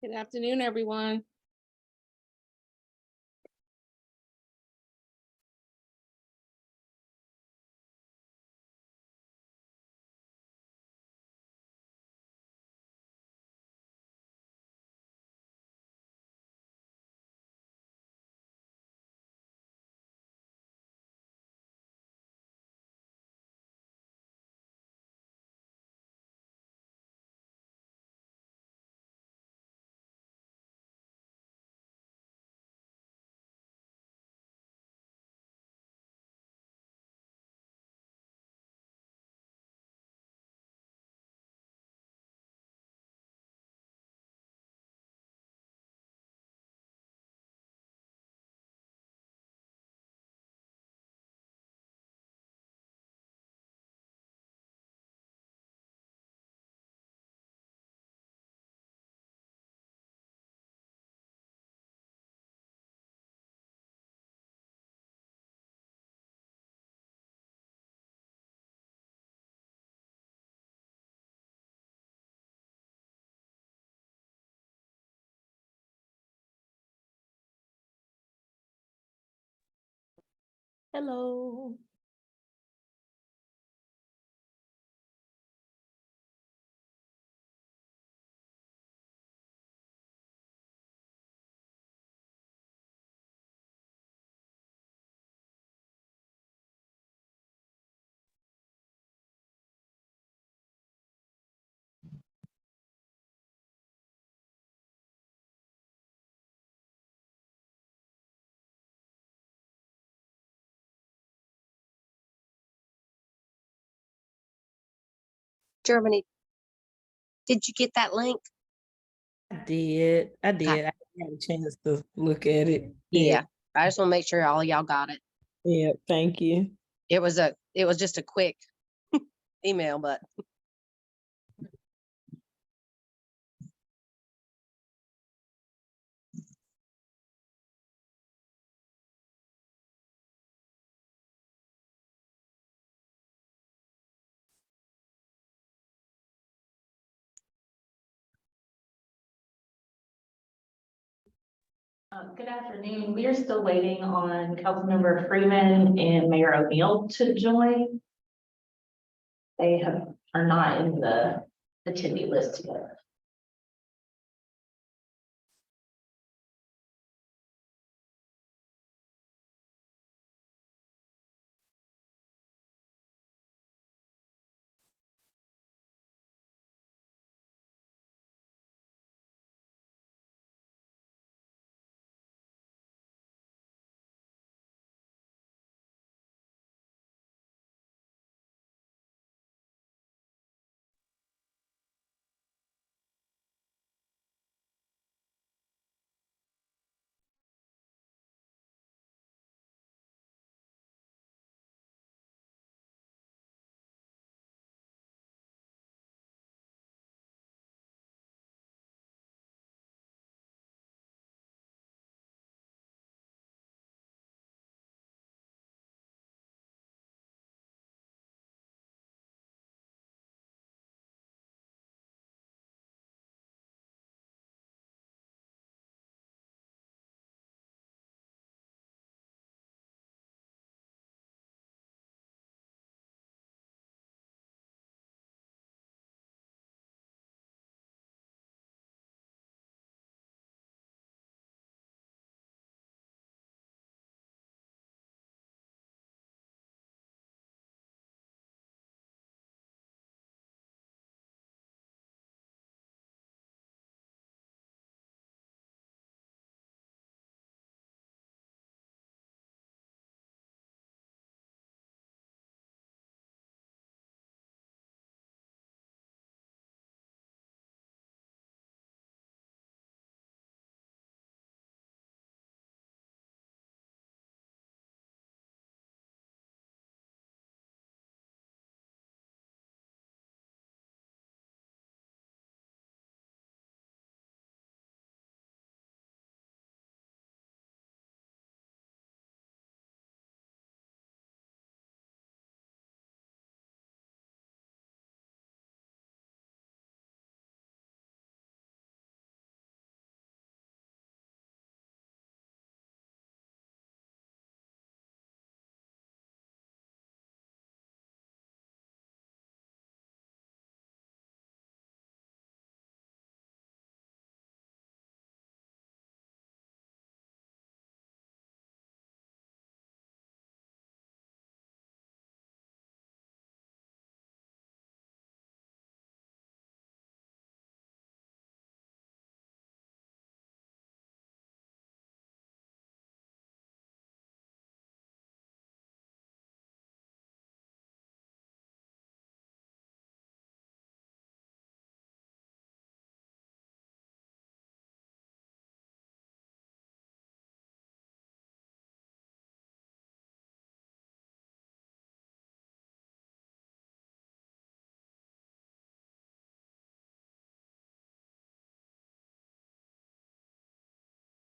Good afternoon, everyone. Hello. Germany. Did you get that link? I did. I had a chance to look at it. Yeah. I just want to make sure all y'all got it. Yeah. Thank you. It was just a quick email, but Good afternoon. We are still waiting on Councilmember Freeman and Mayor O'Neill to join. They are not in the attendee list yet.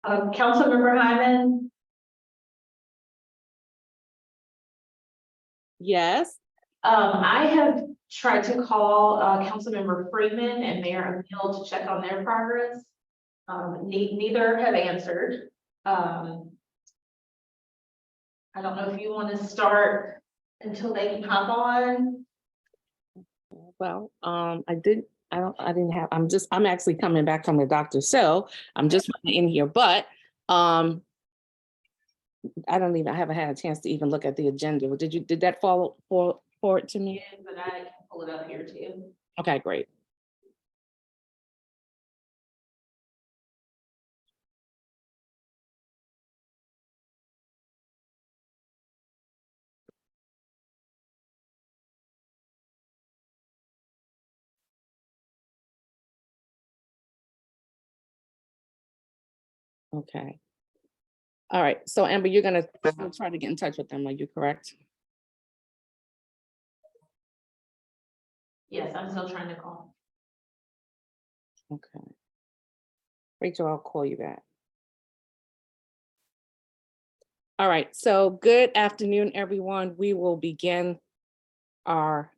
Councilmember Hyman, Yes. I have tried to call, Councilmember Freeman and Mayor O'Neill to check on their progress. Neither have answered. I don't know if you want to start until they can hop on. Well, I didn't have, I'm actually coming back from the doctor, so I'm just in here, but I haven't had a chance to even look at the agenda. Did that fall forward to me? Yeah, but I can pull it up here too. Okay, great. Okay. All right, so Amber, you're gonna try to get in touch with them, are you correct? Yes, I'm still trying to call. Okay. Rachel, I'll call you back. All right, so good afternoon, everyone. We will begin our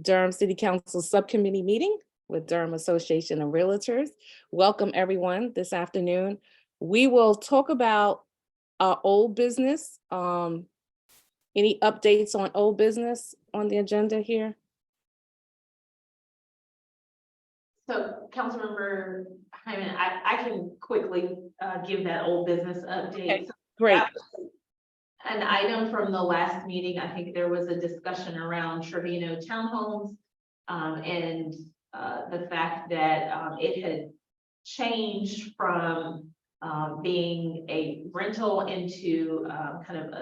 Durham City Council Subcommittee meeting with Durham Association of Realtors. Welcome, everyone, this afternoon. We will talk about our old business. Any updates on old business on the agenda here? So Councilmember Hyman, I can quickly give that old business update. Okay, great. An item from the last meeting, I think there was a discussion around Trevino townhomes, and the fact that it had changed from being a rental into kind of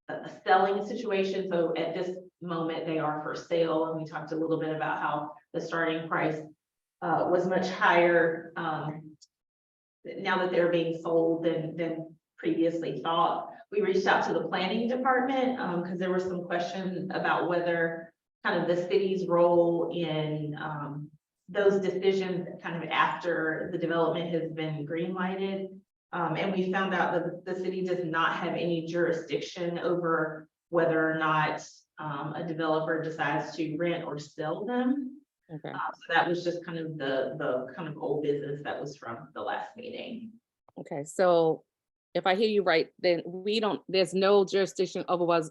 a selling situation. So at this moment, they are for sale, and we talked a little bit about how the starting price was much higher now that they're being sold than previously thought. We reached out to the planning department because there was some question about whether kind of the city's role in those decisions kind of after the development has been green lighted. And we found out that the city does not have any jurisdiction over whether or not a developer decides to rent or sell them. Okay. So that was just kind of the kind of old business that was from the last meeting. Okay, so if I hear you right, then there's no jurisdiction otherwise,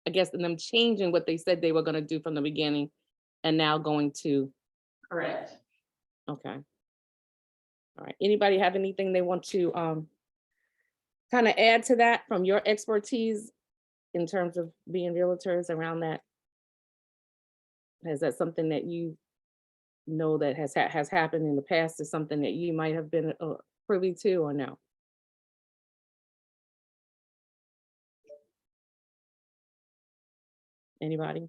I guess, in them changing what they said they were gonna do from the beginning and now going to, Correct. okay. All right, anybody have anything they want to kind of add to that from your expertise in terms of being realtors around that? Is that something that you know that has happened in the past, is something that you might have been privy to or no? Anybody?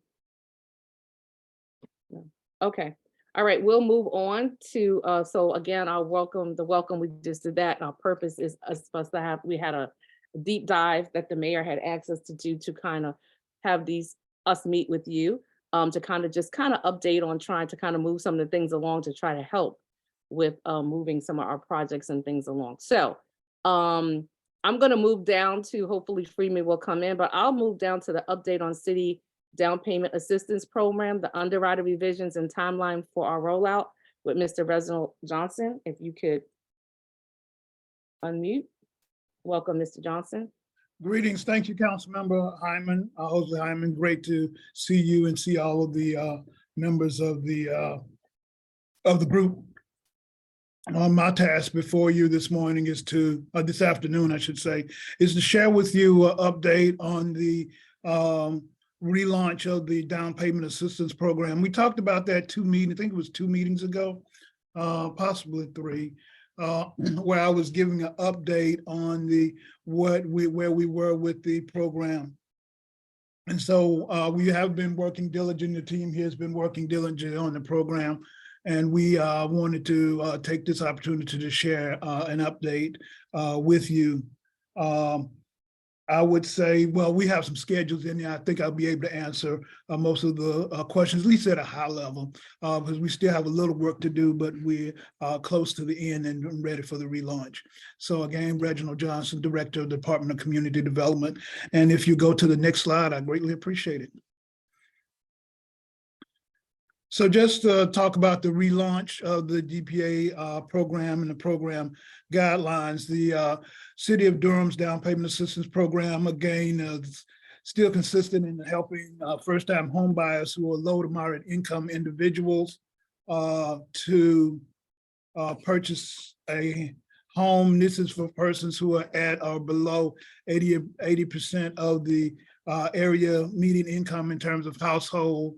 No. Okay. All right, we'll move on to, so again, the welcome, we just did that. And our purpose is supposed to we had a deep dive that the mayor had asked us to do to kind of have us meet with you to kind of update on trying to kind of move some of the things along to try to help with moving some of our projects and things along. So I'm gonna move down to, hopefully Freeman will come in, but I'll move down to the update on city down payment assistance program, the underwriter revisions and timeline for our rollout with Mr. Reginald Johnson. If you could unmute. Welcome, Mr. Johnson. Greetings. Thank you, Councilmember Hyman. Jose Hyman, great to see you and see all of the members of the group. My task before you this morning is this afternoon, I should say, is to share with you an update on the relaunch of the down payment assistance program. We talked about that I think it was 2 meetings ago, possibly 3, where I was giving an update on where we were with the program. And so we have been working diligently, the team here has been working diligently on the program, and we wanted to take this opportunity to share an update with you. I would say, well, we have some schedules in there. I think I'll be able to answer most of the questions, at least at a high level, because we still have a little work to do, but we're close to the end and ready for the relaunch. So again, Reginald Johnson, Director of the Department of Community Development. And if you go to the next slide, I greatly appreciate it. So just to talk about the relaunch of the DPA program and the program guidelines, the City of Durham's down payment assistance program, again, is still consistent in helping first-time home buyers who are low to moderate income individuals to purchase a home. This is for persons who are at or below 80% of the area median income in terms of household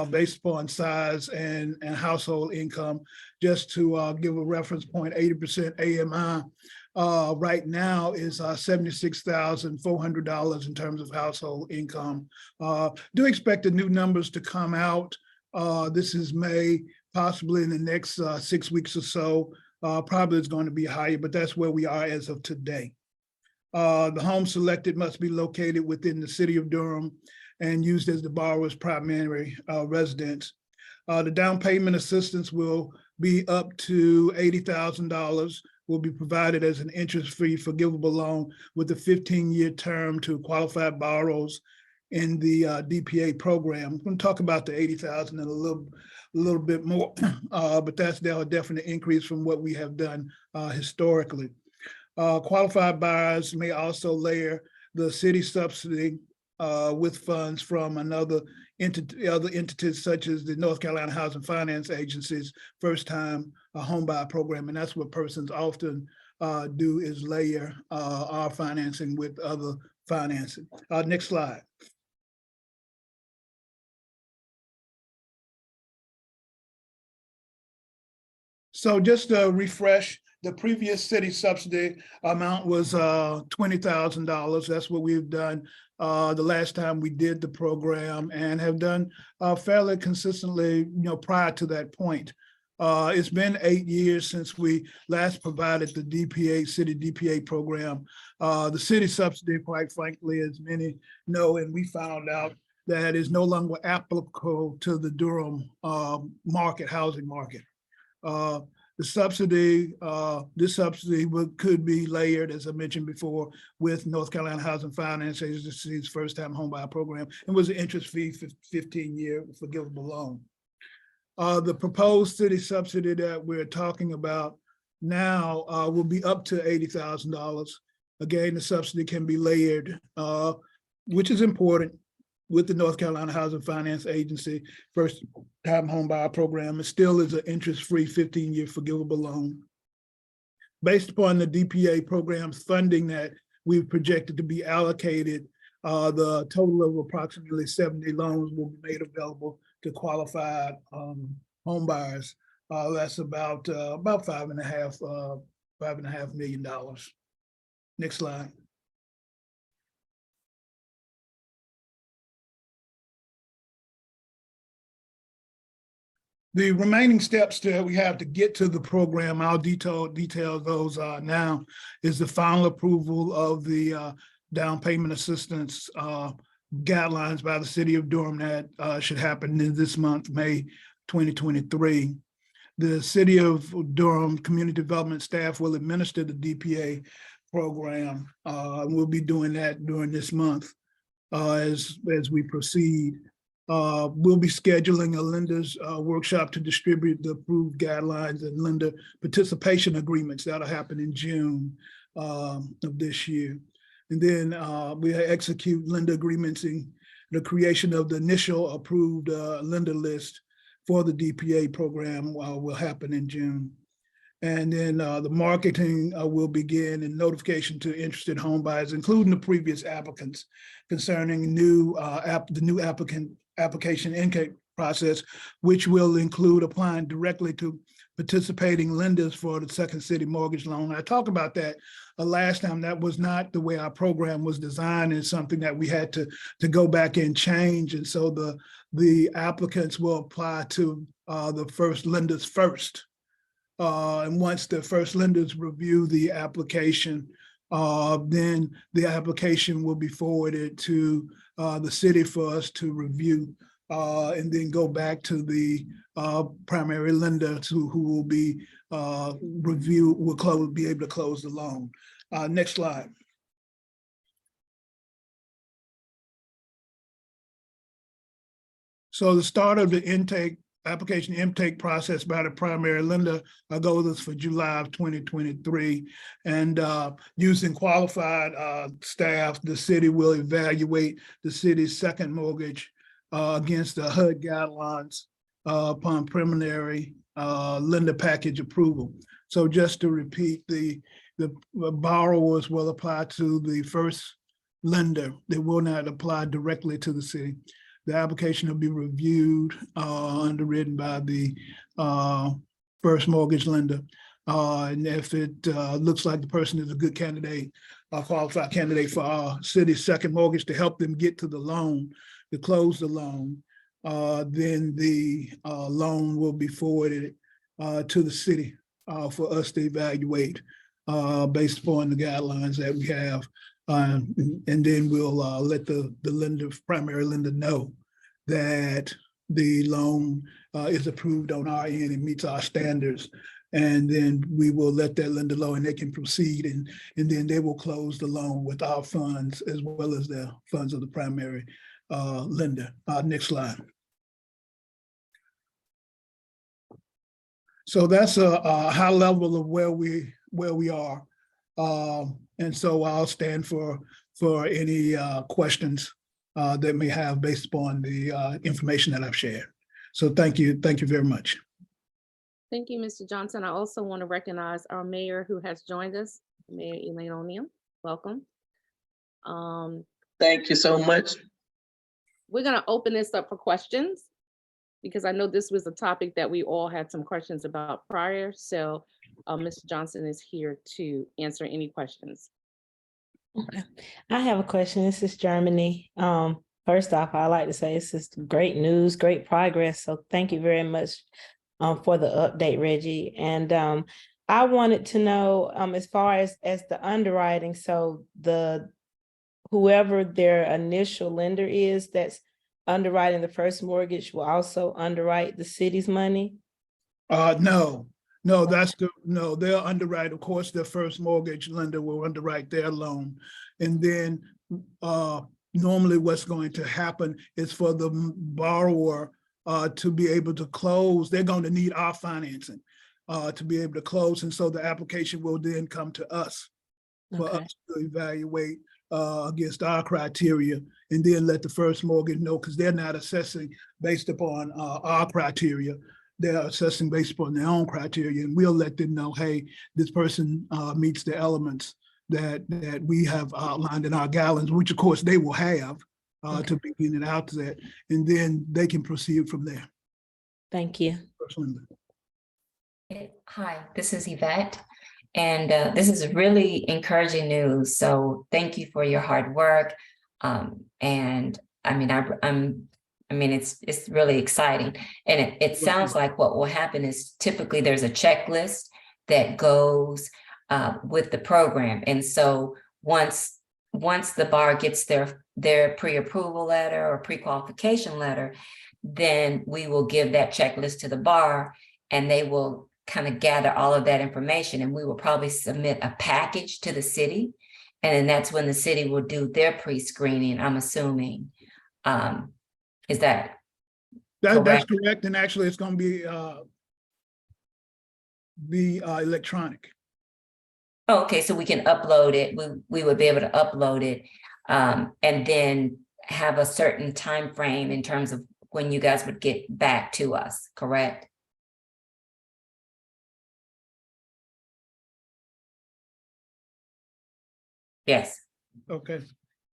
based upon size and household income. Just to give a reference point, 80% AMI right now is $76,400 in terms of household income. Do expect the new numbers to come out. This is May, possibly in the next 6 weeks or so. Probably it's going to be higher, but that's where we are as of today. The home selected must be located within the City of Durham and used as the borrower's primary residence. The down payment assistance will be up to $80,000, will be provided as an interest-free forgivable loan with a 15-year term to qualified borrowers in the DPA program. I'm going to talk about the 80,000 in a little bit more, but that's a definite increase from what we have done historically. Qualified buyers may also layer the city subsidy with funds from other entities such as the North Carolina Housing Finance Agency's first-time home buyer program, and that's what persons often do, is layer our financing with other financing. Next slide. So just to refresh, the previous city subsidy amount was $20,000. That's what we've done the last time we did the program, and have done fairly consistently, prior to that point. It's been 8 years since we last provided the DPA, city DPA program. The city subsidy, quite frankly, as many know, and we found out that is no longer applicable to the Durham housing market. This subsidy could be layered, as I mentioned before, with North Carolina Housing Finance Agency's first-time homebuyer program, and was an interest-free 15-year forgivable loan. The proposed city subsidy that we're talking about now will be up to $80,000. Again, the subsidy can be layered, which is important, with the North Carolina Housing Finance Agency first-time homebuyer program. It still is an interest-free 15-year forgivable loan. Based upon the DPA program's funding that we've projected to be allocated, the total of approximately 70 loans will be made available to qualified homebuyers. That's about $5.5 million. Next slide. The remaining steps that we have to get to the program, I'll detail those now, is the final approval of the down payment assistance guidelines by the City of Durham that should happen this month, May 2023. The City of Durham Community Development staff will administer the DPA program. We'll be doing that during this month as we proceed. We'll be scheduling a lenders workshop to distribute the approved guidelines and lender participation agreements. That'll happen in June of this year. And then we execute lender agreements in the creation of the initial approved lender list for the DPA program will happen in June. And then the marketing will begin, and notification to interested home buyers, including the previous applicants, concerning the new application intake process, which will include applying directly to participating lenders for the Second City mortgage loan. I talked about that last time. That was not the way our program was designed. It's something that we had to go back and change. And so the applicants will apply to the first lenders first. And once the first lenders review the application, then the application will be forwarded to the city for us to review, and then go back to the primary lender who will be be able to close the loan. Next slide. So the start of the application intake process by the primary lender goes is for July of 2023. And using qualified staff, the city will evaluate the city's second mortgage against the HUD guidelines upon preliminary lender package approval. So just to repeat, the borrowers will apply to the first lender. They will not apply directly to the city. The application will be reviewed, underwritten by the first mortgage lender. And if it looks like the person is a good candidate, a qualified candidate for our city's second mortgage to help them get to the loan, to close the loan, then the loan will be forwarded to the city for us to evaluate based upon the guidelines that we have. And then we'll let the lender, primary lender, know that the loan is approved on our end and meets our standards. And then we will let that lender know and they can proceed, and then they will close the loan with our funds as well as the funds of the primary lender. Next slide. So that's a high level of where we are. And so I'll stand for any questions that may have based upon the information that I've shared. So thank you very much. Thank you, Mr. Johnson. I also want to recognize our mayor who has joined us, Mayor Elaine O'Neill. Welcome. Thank you so much. We're going to open this up for questions because I know this was a topic that we all had some questions about prior. So Mr. Johnson is here to answer any questions. Okay. I have a question. This is Germany. First off, I'd like to say it's just great news, great progress. So thank you very much for the update, Reggie. And I wanted to know, as far as the underwriting, so whoever their initial lender is that's underwriting the first mortgage will also underwrite the city's money? No, they'll underwrite, of course, their first mortgage lender will underwrite their loan. And then normally what's going to happen is for the borrower to be able to close, they're going to need our financing to be able to close. And so the application will then come to us for us to evaluate against our criteria, and then let the first mortgage know, because they're not assessing based upon our criteria. They're assessing based upon their own criteria, and we'll let them know, hey, this person meets the elements that we have outlined in our guidelines, which of course they will have to begin it out to that, and then they can proceed from there. Thank you. Hi, this is Yvette, and this is really encouraging news. So thank you for your hard work. And I mean, it's really exciting. And it sounds like what will happen is typically there's a checklist that goes with the program. And so once the bar gets their pre-approval letter or pre-qualification letter, then we will give that checklist to the bar, and they will kind of gather all of that information, and we will probably submit a package to the city. And then that's when the city will do their pre-screening, I'm assuming. Is that correct? That's correct. And actually it's going to be electronic. Oh, okay, so we can upload it. We would be able to upload it and then have a certain time frame in terms of when you guys would get back to us, correct? Yes. Okay,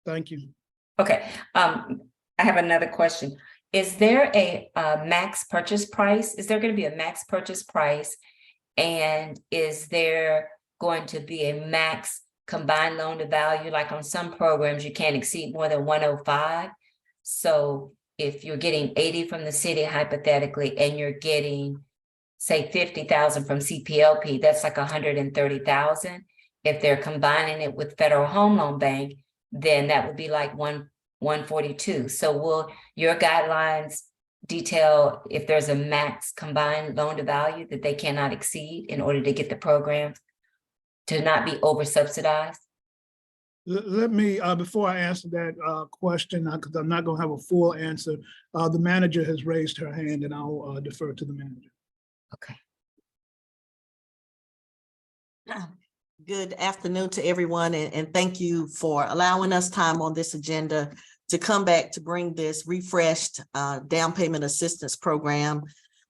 thank you. Okay, I have another question. Is there a max purchase price? Is there going to be a max purchase price? And is there going to be a max combined loan to value? Like on some programs, you can't exceed more than 105. So if you're getting 80 from the city, hypothetically, and you're getting, say, 50,000 from CPLP, that's like 130,000. if they're combining it with Federal Home Loan Bank, then that would be like 142. So will your guidelines detail if there's a max combined loan to value that they cannot exceed in order to get the program to not be over subsidized? Let me, before I answer that question, because I'm not going to have a full answer, the manager has raised her hand and I'll defer to the manager. Okay. Good afternoon to everyone, and thank you for allowing us time on this agenda to come back to bring this refreshed down payment assistance program.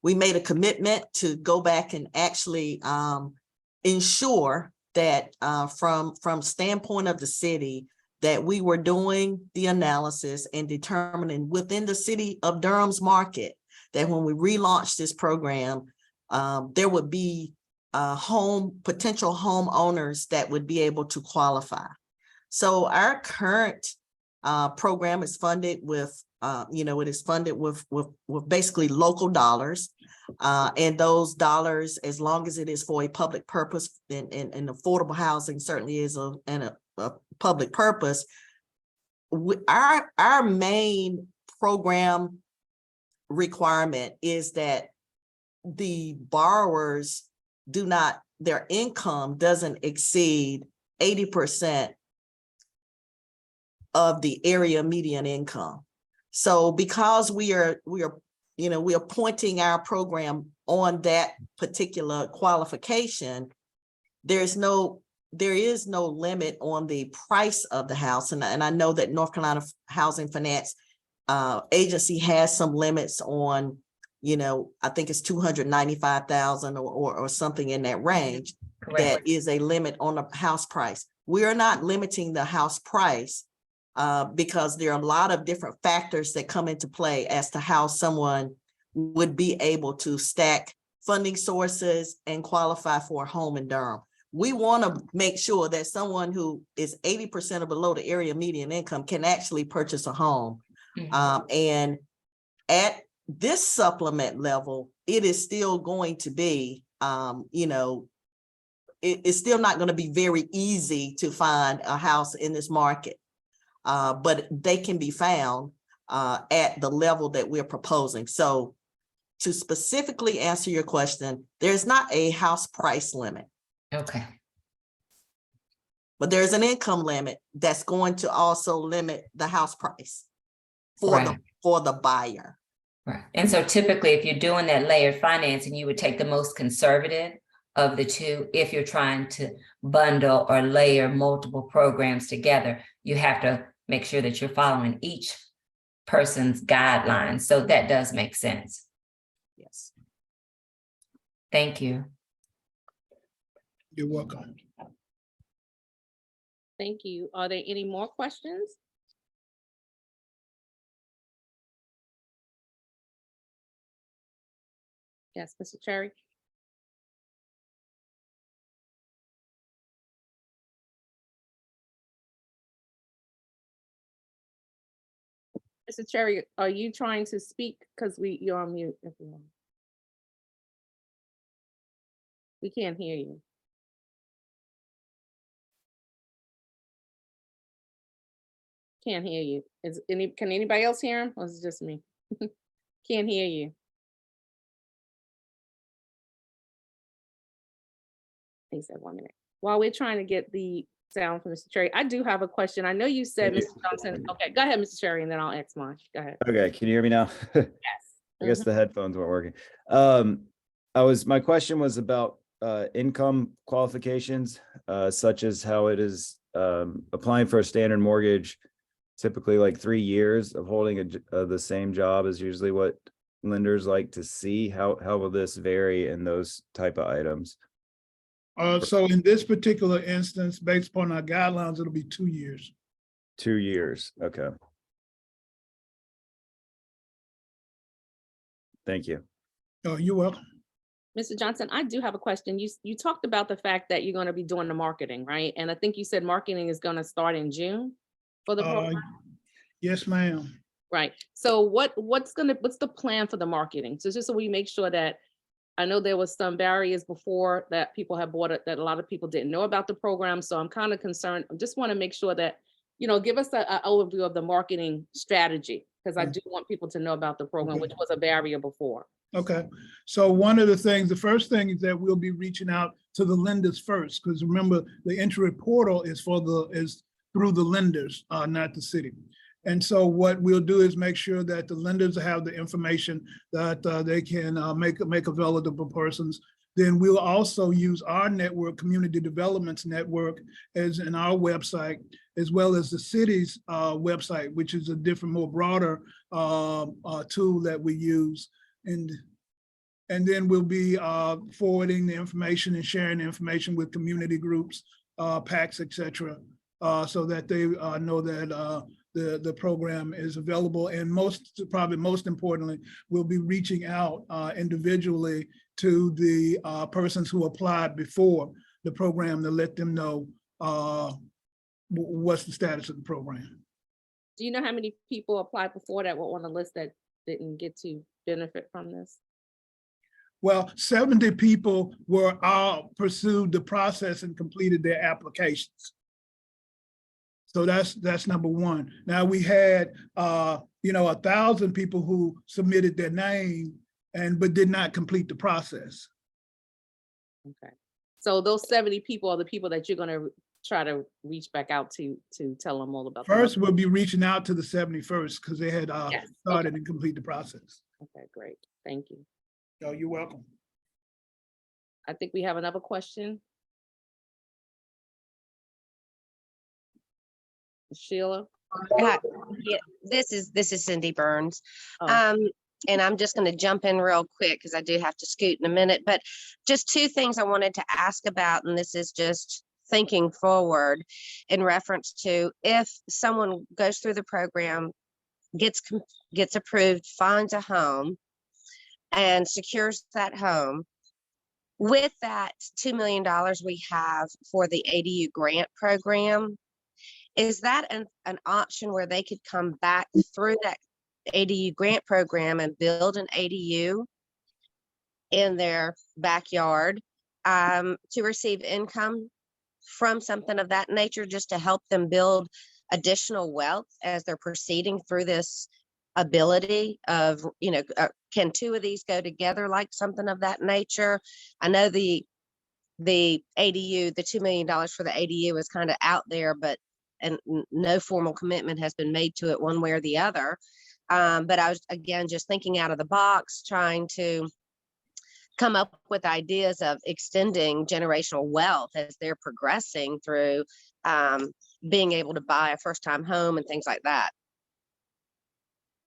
We made a commitment to go back and actually ensure that from standpoint of the city, that we were doing the analysis and determining within the city of Durham's market that when we relaunch this program, there would be potential homeowners that would be able to qualify. So our current program is funded with, it is funded with basically local dollars. And those dollars, as long as it is for a public purpose, and affordable housing certainly is a public purpose. Our main program requirement is that the borrowers their income doesn't exceed 80% of the area median income. So because we are pointing our program on that particular qualification, there is no limit on the price of the house. And I know that North Carolina Housing Finance Agency has some limits on, I think it's 295,000 or something in that range. Correct. That is a limit on the house price. We are not limiting the house price because there are a lot of different factors that come into play as to how someone would be able to stack funding sources and qualify for a home in Durham. We want to make sure that someone who is 80% or below the area median income can actually purchase a home. And at this supplement level, it is still going to be, it's still not going to be very easy to find a house in this market, but they can be found at the level that we're proposing. So to specifically answer your question, there's not a house price limit. Okay. But there's an income limit that's going to also limit the house price for the buyer. Right. And so typically, if you're doing that layered financing, you would take the most conservative of the two. If you're trying to bundle or layer multiple programs together, you have to make sure that you're following each person's guidelines. So that does make sense. Yes. Thank you. You're welcome. Thank you. Are there any more questions? Yes, Mr. Cherry. Mr. Cherry, are you trying to speak? Because you're on mute. If you want. We can't hear you. Can't hear you. Can anybody else hear him? Or is it just me? Can't hear you. He said 1 minute. While we're trying to get the sound from Mr. Cherry, I do have a question. I know you said, Mr. Johnson. Okay, go ahead, Mr. Cherry, and then I'll ask mine. Go ahead. Okay, can you hear me now? Yes. I guess the headphones weren't working. My question was about income qualifications, such as how it is applying for a standard mortgage. Typically like 3 years of holding the same job is usually what lenders like to see. How will this vary in those type of items? So in this particular instance, based upon our guidelines, it'll be 2 years. 2 years, okay. Thank you. Oh, you're welcome. Mr. Johnson, I do have a question. You talked about the fact that you're going to be doing the marketing, right? And I think you said marketing is going to start in June for the program. Yes, ma'am. Right. So what's the plan for the marketing? So just so we make sure that I know there was some barriers before that people have bought it, that a lot of people didn't know about the program. So I'm kind of concerned. I just want to make sure that, give us an overview of the marketing strategy, because I do want people to know about the program, which was a barrier before. Okay, so one of the first thing is that we'll be reaching out to the lenders first, because remember, the entry portal is through the lenders, not the city. And so what we'll do is make sure that the lenders have the information that they can make available to persons. Then we'll also use our network, Community Developments Network, as in our website, as well as the city's website, which is a different, more broader tool that we use. And then we'll be forwarding the information and sharing the information with community groups, PACs, et cetera, so that they know that the program is available. And probably most importantly, we'll be reaching out individually to the persons who applied before the program to let them know what's the status of the program. Do you know how many people applied before that were on the list that didn't get to benefit from this? Well, 70 people pursued the process and completed their applications. So that's number one. Now we had 1,000 people who submitted their name but did not complete the process. Okay. So those 70 people are the people that you're going to try to reach back out to tell them all about. First, we'll be reaching out to the 71st because they had Yes. started and complete the process. Okay, great. Thank you. Oh, you're welcome. I think we have another question. Sheila? Hi. Yeah, this is Cindy Burns. Oh. And I'm just going to jump in real quick because I do have to scoot in a minute, but just two things I wanted to ask about, and this is just thinking forward in reference to if someone goes through the program, gets approved, finds a home, and secures that home. With that $2 million we have for the ADU grant program, is that an option where they could come back through that ADU grant program and build an ADU in their backyard to receive income from something of that nature, just to help them build additional wealth as they're proceeding through this ability of, can two of these go together, like something of that nature? I know the ADU, the $2 million for the ADU is kind of out there, but no formal commitment has been made to it one way or the other. But I was, again, just thinking out of the box, trying to come up with ideas of extending generational wealth as they're progressing through being able to buy a first-time home and things like that.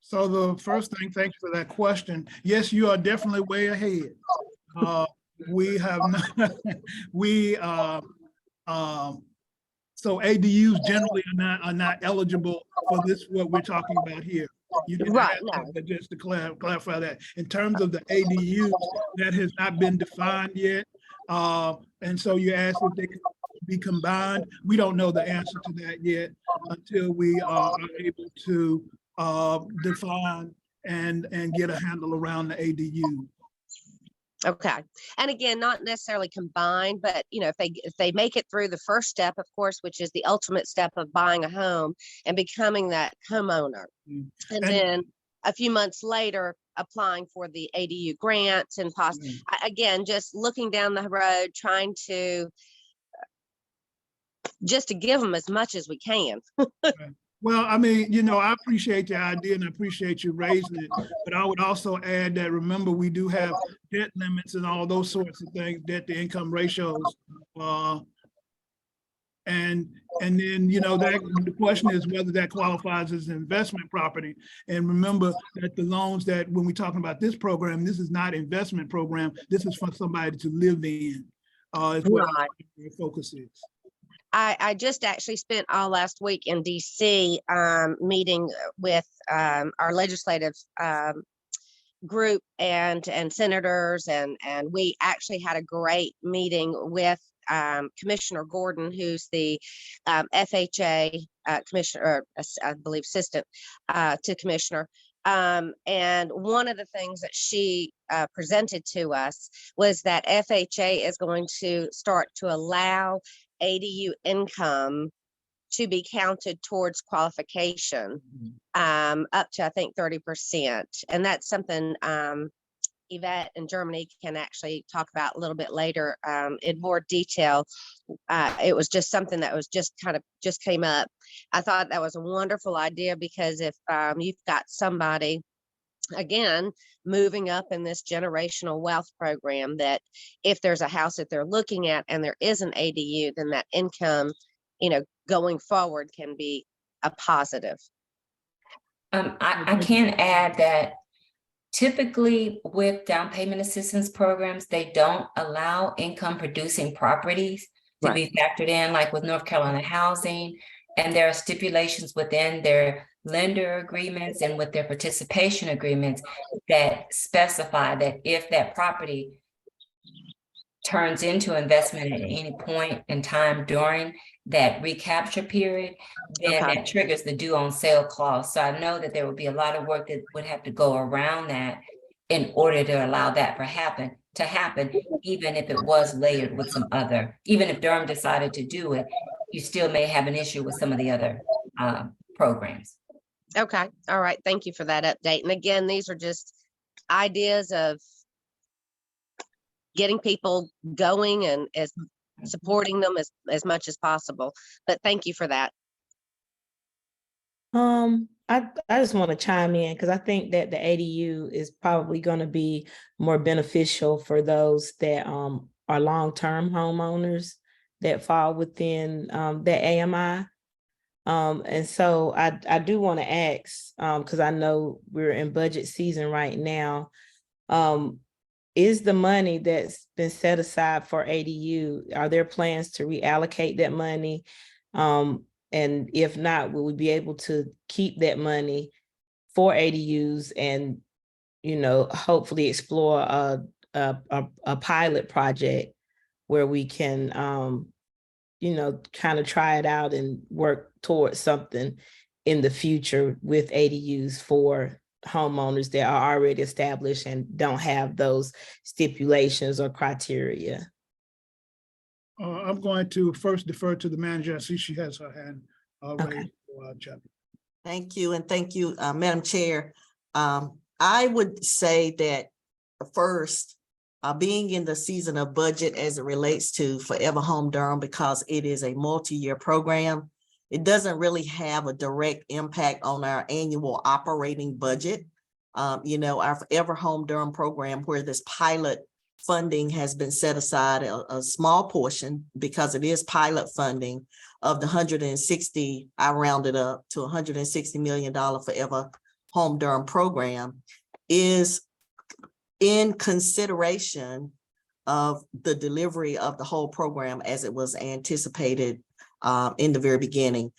So the first thing, thanks for that question. Yes, you are definitely way ahead. We have not, so ADUs generally are not eligible for this, what we're talking about here. You didn't Right, ask no. that, but just to clarify that, in terms of the ADUs, that has not been defined yet. And so you asked if they could be combined. We don't know the answer to that yet until we are able to define and get a handle around the ADU. Okay. And again, not necessarily combined, but if they make it through the first step, of course, which is the ultimate step of buying a home and becoming that homeowner. And then a few months later, applying for the ADU grants and again, just looking down the road, trying to just to give them as much as we can. Well, I mean, I appreciate the idea and I appreciate you raising it, but I would also add that, remember, we do have debt limits and all those sorts of things, debt to income ratios. And then, that the question is whether that qualifies as an investment property. And remember that the loans that, when we're talking about this program, this is not investment program. This is for somebody to live in, is what our focus is. I just actually spent all last week in DC meeting with our legislative group and senators, and we actually had a great meeting with Commissioner Gordon, who's the FHA commissioner, or I believe assistant to commissioner. And one of the things that she presented to us was that FHA is going to start to allow ADU income to be counted towards qualification, up to, I think, 30%. And that's something Yvette in Germany can actually talk about a little bit later in more detail. It was just something that was just came up. I thought that was a wonderful idea, because if you've got somebody, again, moving up in this generational wealth program, that if there's a house that they're looking at and there is an ADU, then that income, going forward can be a positive. I can add that typically with down payment assistance programs, they don't allow income producing properties to be factored in, like with North Carolina Housing. And there are stipulations within their lender agreements and with their participation agreements that specify that if that property turns into investment at any point in time during that recapture period, then that triggers the due on sale clause. So I know that there would be a lot of work that would have to go around that in order to allow that to happen, even if it was layered with some other, even if Durham decided to do it, you still may have an issue with some of the other programs. Okay. All right. Thank you for that update. And again, these are just ideas of getting people going and supporting them as much as possible. But thank you for that. I just want to chime in, because I think that the ADU is probably going to be more beneficial for those that are long-term homeowners that fall within the AMI. And so I do want to ask, because I know we're in budget season right now, is the money that's been set aside for ADU, are there plans to reallocate that money? And if not, will we be able to keep that money for ADUs and, hopefully explore a pilot project where we can, kind of try it out and work towards something in the future with ADUs for homeowners that are already established and don't have those stipulations or criteria? I'm going to first defer to the manager. I see she has her hand raised. Thank you. And thank you, Madam Chair. I would say that first, being in the season of budget as it relates to Forever Home Durham, because it is a multi-year program, it doesn't really have a direct impact on our annual operating budget. Our Forever Home Durham program, where this pilot funding has been set aside, a small portion, because it is pilot funding of the 160, I rounded up to $160 million Forever Home Durham program, is in consideration of the delivery of the whole program as it was anticipated in the very beginning.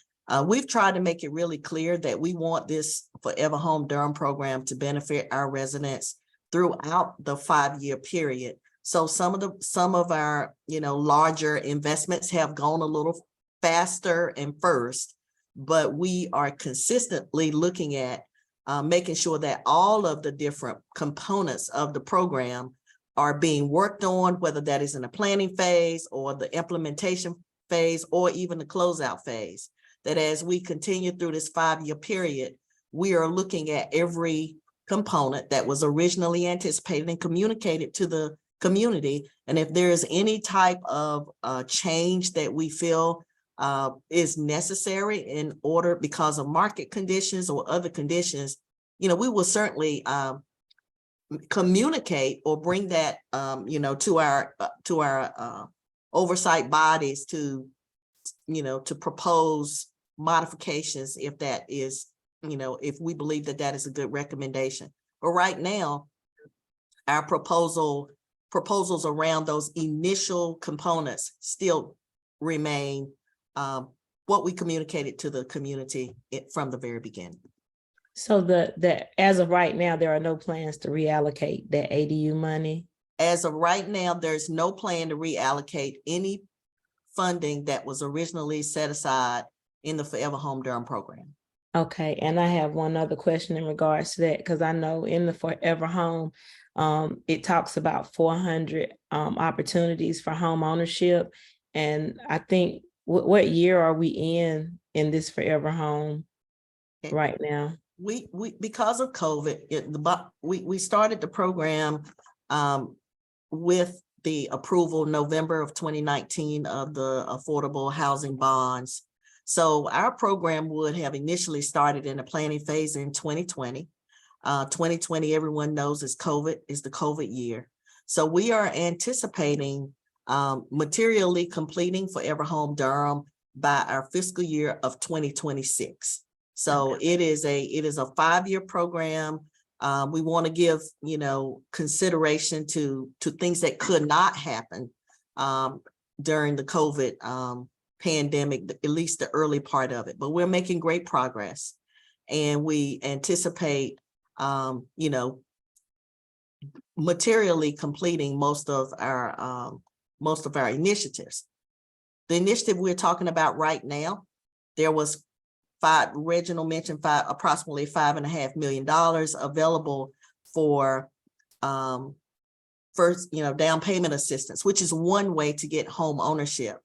We've tried to make it really clear that we want this Forever Home Durham program to benefit our residents throughout the 5-year period. So some of our larger investments have gone a little faster and first, but we are consistently looking at making sure that all of the different components of the program are being worked on, whether that is in the planning phase or the implementation phase or even the closeout phase. That as we continue through this 5-year period, we are looking at every component that was originally anticipated and communicated to the community. And if there is any type of change that we feel is necessary in order because of market conditions or other conditions, we will certainly communicate or bring that to our oversight bodies to propose modifications if that is, if we believe that that is a good recommendation. But right now, our proposals around those initial components still remain what we communicated to the community from the very beginning. So as of right now, there are no plans to reallocate that ADU money? As of right now, there's no plan to reallocate any funding that was originally set aside in the Forever Home Durham program. Okay, and I have one other question in regards to that, because I know in the Forever Home, it talks about 400 opportunities for home ownership. And I think, what year are we in this Forever Home Okay. right now? We because of COVID, we started the program with the approval November of 2019 of the affordable housing bonds. So our program would have initially started in the planning phase in 2020. 2020, everyone knows is the COVID year. So we are anticipating materially completing Forever Home Durham by our fiscal year of 2026. So it is a 5-year program. We want to give, consideration to things that could not happen during the COVID pandemic, at least the early part of it. But we're making great progress, and we anticipate, materially completing most of our initiatives. The initiative we're talking about right now, there was Reginald mentioned approximately $5.5 million available for first, down payment assistance, which is one way to get home ownership.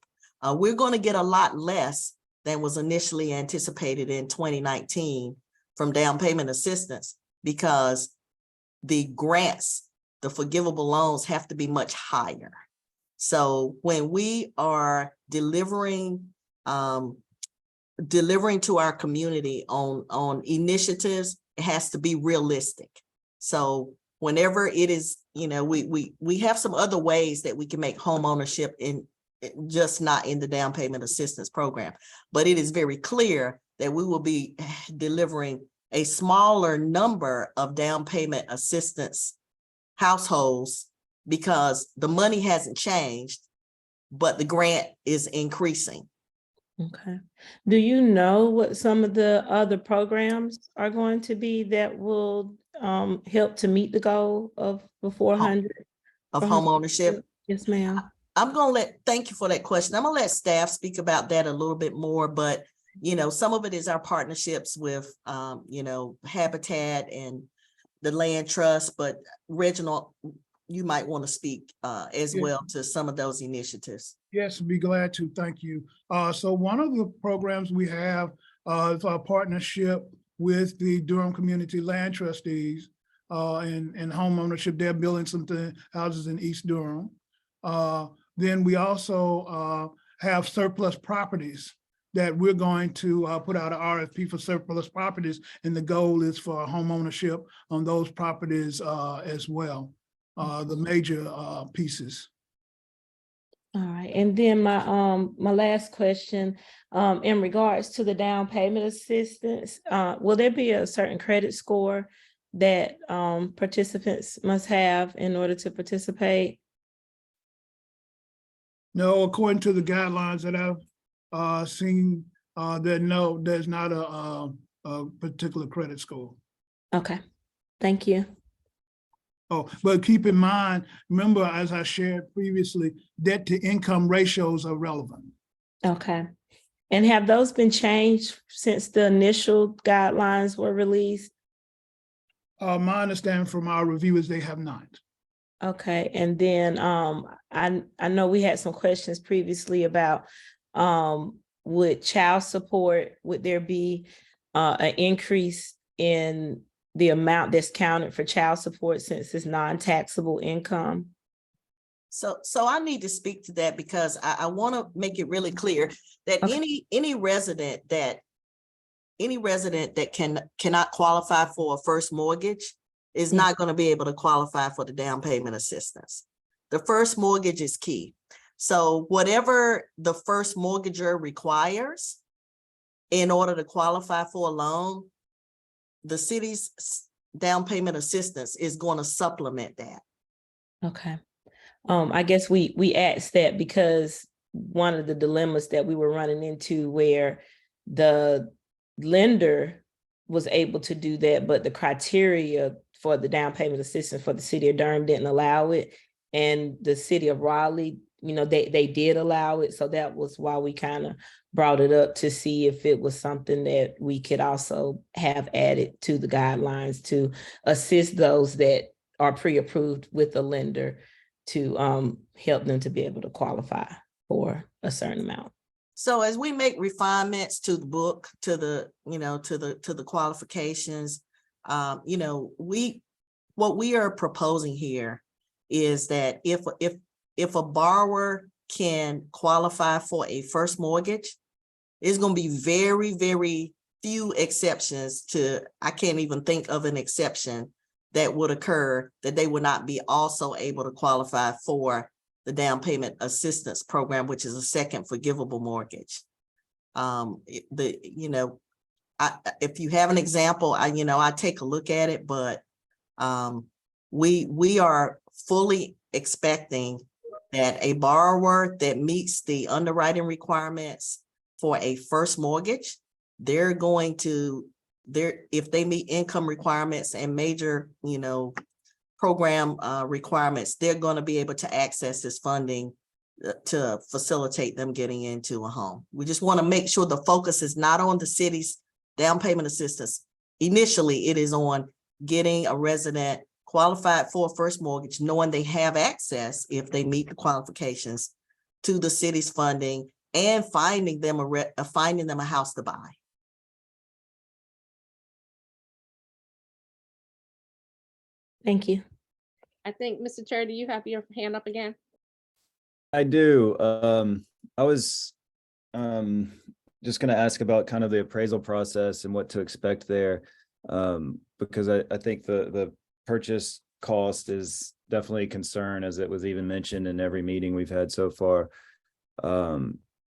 We're going to get a lot less than was initially anticipated in 2019 from down payment assistance, because the grants, the forgivable loans, have to be much higher. So when we are delivering to our community on initiatives, it has to be realistic. So whenever it is, we have some other ways that we can make home ownership just not in the down payment assistance program, but it is very clear that we will be delivering a smaller number of down payment assistance households, because the money hasn't changed, but the grant is increasing. Okay. Do you know what some of the other programs are going to be that will help to meet the goal of the 400 of home ownership? Yes, ma'am. Thank you for that question. I'm gonna let staff speak about that a little bit more, but some of it is our partnerships with Habitat and the Land Trust, but Reginald, you might want to speak as well to some of those initiatives. Yes, I'd be glad to. Thank you. So one of the programs we have is our partnership with the Durham Community Land Trustees and home ownership. They're building some houses in East Durham. Then we also have surplus properties that we're going to put out an RFP for surplus properties, and the goal is for home ownership on those properties as well, the major pieces. All right, and then my last question, in regards to the down payment assistance, will there be a certain credit score that participants must have in order to participate? No, according to the guidelines that I've seen, there's not a particular credit score. Okay, thank you. Oh, but keep in mind, remember, as I shared previously, debt to income ratios are relevant. Okay, and have those been changed since the initial guidelines were released? My understanding from our review is they have not. Okay, and then I know we had some questions previously about would child support, would there be an increase in the amount that's counted for child support since it's non-taxable income? So I need to speak to that, because I want to make it really clear that any resident that cannot qualify for a first mortgage is not going to be able to qualify for the down payment assistance. The first mortgage is key. So whatever the first mortgager requires in order to qualify for a loan, the city's down payment assistance is going to supplement that. Okay. I guess we asked that because one of the dilemmas that we were running into, where the lender was able to do that, but the criteria for the down payment assistance for the city of Durham didn't allow it. And the city of Raleigh they did allow it. So that was why we kind of brought it up to see if it was something that we could also have added to the guidelines to assist those that are pre-approved with the lender to help them to be able to qualify for a certain amount. So as we make refinements to the book, to the, to the qualifications, what we are proposing here is that if a borrower can qualify for a first mortgage, there's going to be very, very few exceptions to, I can't even think of an exception that would occur that they would not be also able to qualify for the down payment assistance program, which is a second forgivable mortgage. If you have an example, I take a look at it, but we are fully expecting that a borrower that meets the underwriting requirements for a first mortgage, if they meet income requirements and major, program requirements, they're going to be able to access this funding to facilitate them getting into a home. We just want to make sure the focus is not on the city's down payment assistance. Initially, it is on getting a resident qualified for a first mortgage, knowing they have access, if they meet the qualifications, to the city's funding and finding them a house to buy. Thank you. I think, Mr. Chair, do you have your hand up again? I do. I was just going to ask about kind of the appraisal process and what to expect there, because I think the purchase cost is definitely a concern, as it was even mentioned in every meeting we've had so far,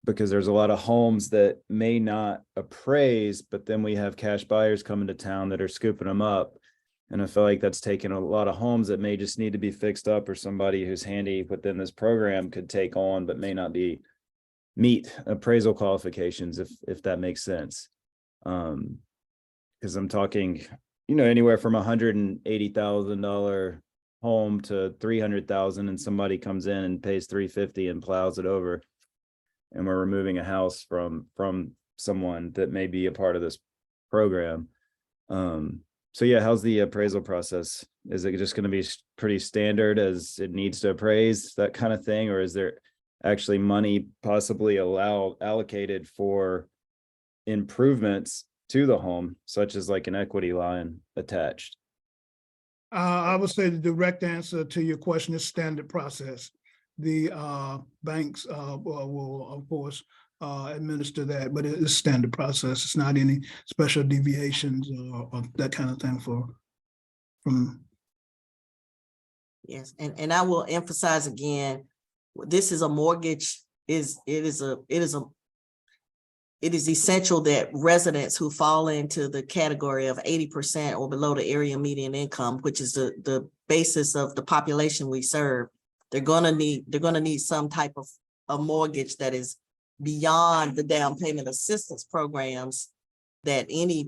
because there's a lot of homes that may not appraise, but then we have cash buyers coming to town that are scooping them up. And I feel like that's taken a lot of homes that may just need to be fixed up, or somebody who's handy within this program could take on, but may not meet appraisal qualifications, if that makes sense. Because I'm talking, anywhere from $180,000 home to $300,000, and somebody comes in and pays $350 and plows it over, and we're removing a house from someone that may be a part of this program. So yeah, how's the appraisal process? Is it just going to be pretty standard as it needs to appraise, that kind of thing? Or is there actually money possibly allocated for improvements to the home, such as like an equity line attached? I would say the direct answer to your question is standard process. The banks will, of course, administer that, but it's standard process. It's not any special deviations or that kind of thing from. Yes, and I will emphasize again, this is a mortgage. It is essential that residents who fall into the category of 80% or below the area median income, which is the basis of the population we serve, they're gonna need some type of a mortgage that is beyond the down payment assistance programs that any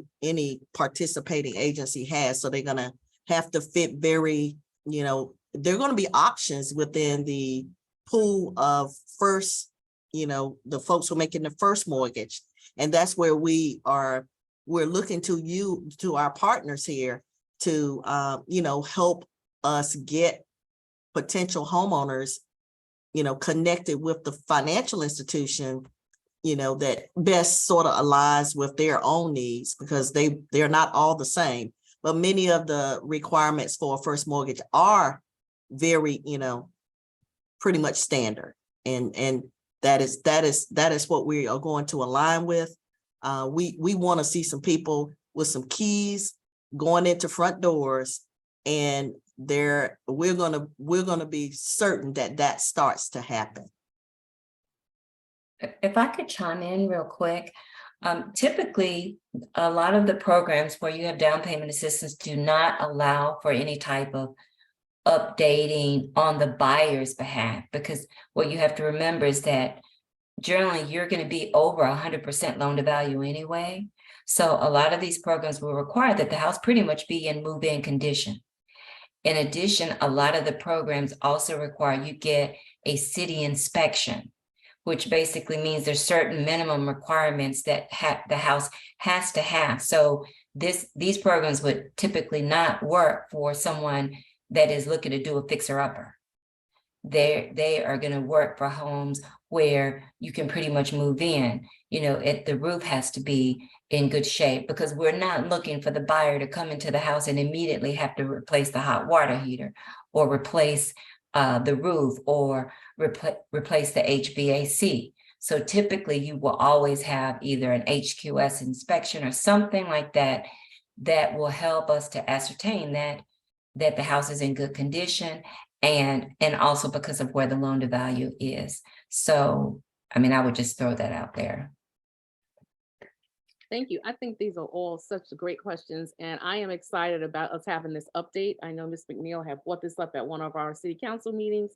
participating agency has. So they're gonna have to fit very, they're gonna be options within the pool of first, the folks who are making the first mortgage. And that's where we're looking to our partners here to, help us get potential homeowners, connected with the financial institution, that best sort of aligns with their own needs, because they're not all the same. But many of the requirements for a first mortgage are very, pretty much standard. And that is what we are going to align with. We want to see some people with some keys going into front doors, and we're gonna be certain that starts to happen. If I could chime in real quick, typically a lot of the programs where you have down payment assistance do not allow for any type of updating on the buyer's behalf, because what you have to remember is that generally you're going to be over 100% loan to value anyway. So a lot of these programs will require that the house pretty much be in move-in condition. In addition, a lot of the programs also require you get a city inspection, which basically means there's certain minimum requirements that the house has to have. So these programs would typically not work for someone that is looking to do a fixer-upper. They are going to work for homes where you can pretty much move in. You know, the roof has to be in good shape, because we're not looking for the buyer to come into the house and immediately have to replace the hot water heater, or replace the roof, or replace the HVAC. So typically you will always have either an HQS inspection or something like that that will help us to ascertain that the house is in good condition, and also because of where the loan to value is. So, I mean, I would just throw that out there. Thank you. I think these are all such great questions, and I am excited about us having this update. I know Ms. McNeil had brought this up at one of our city council meetings,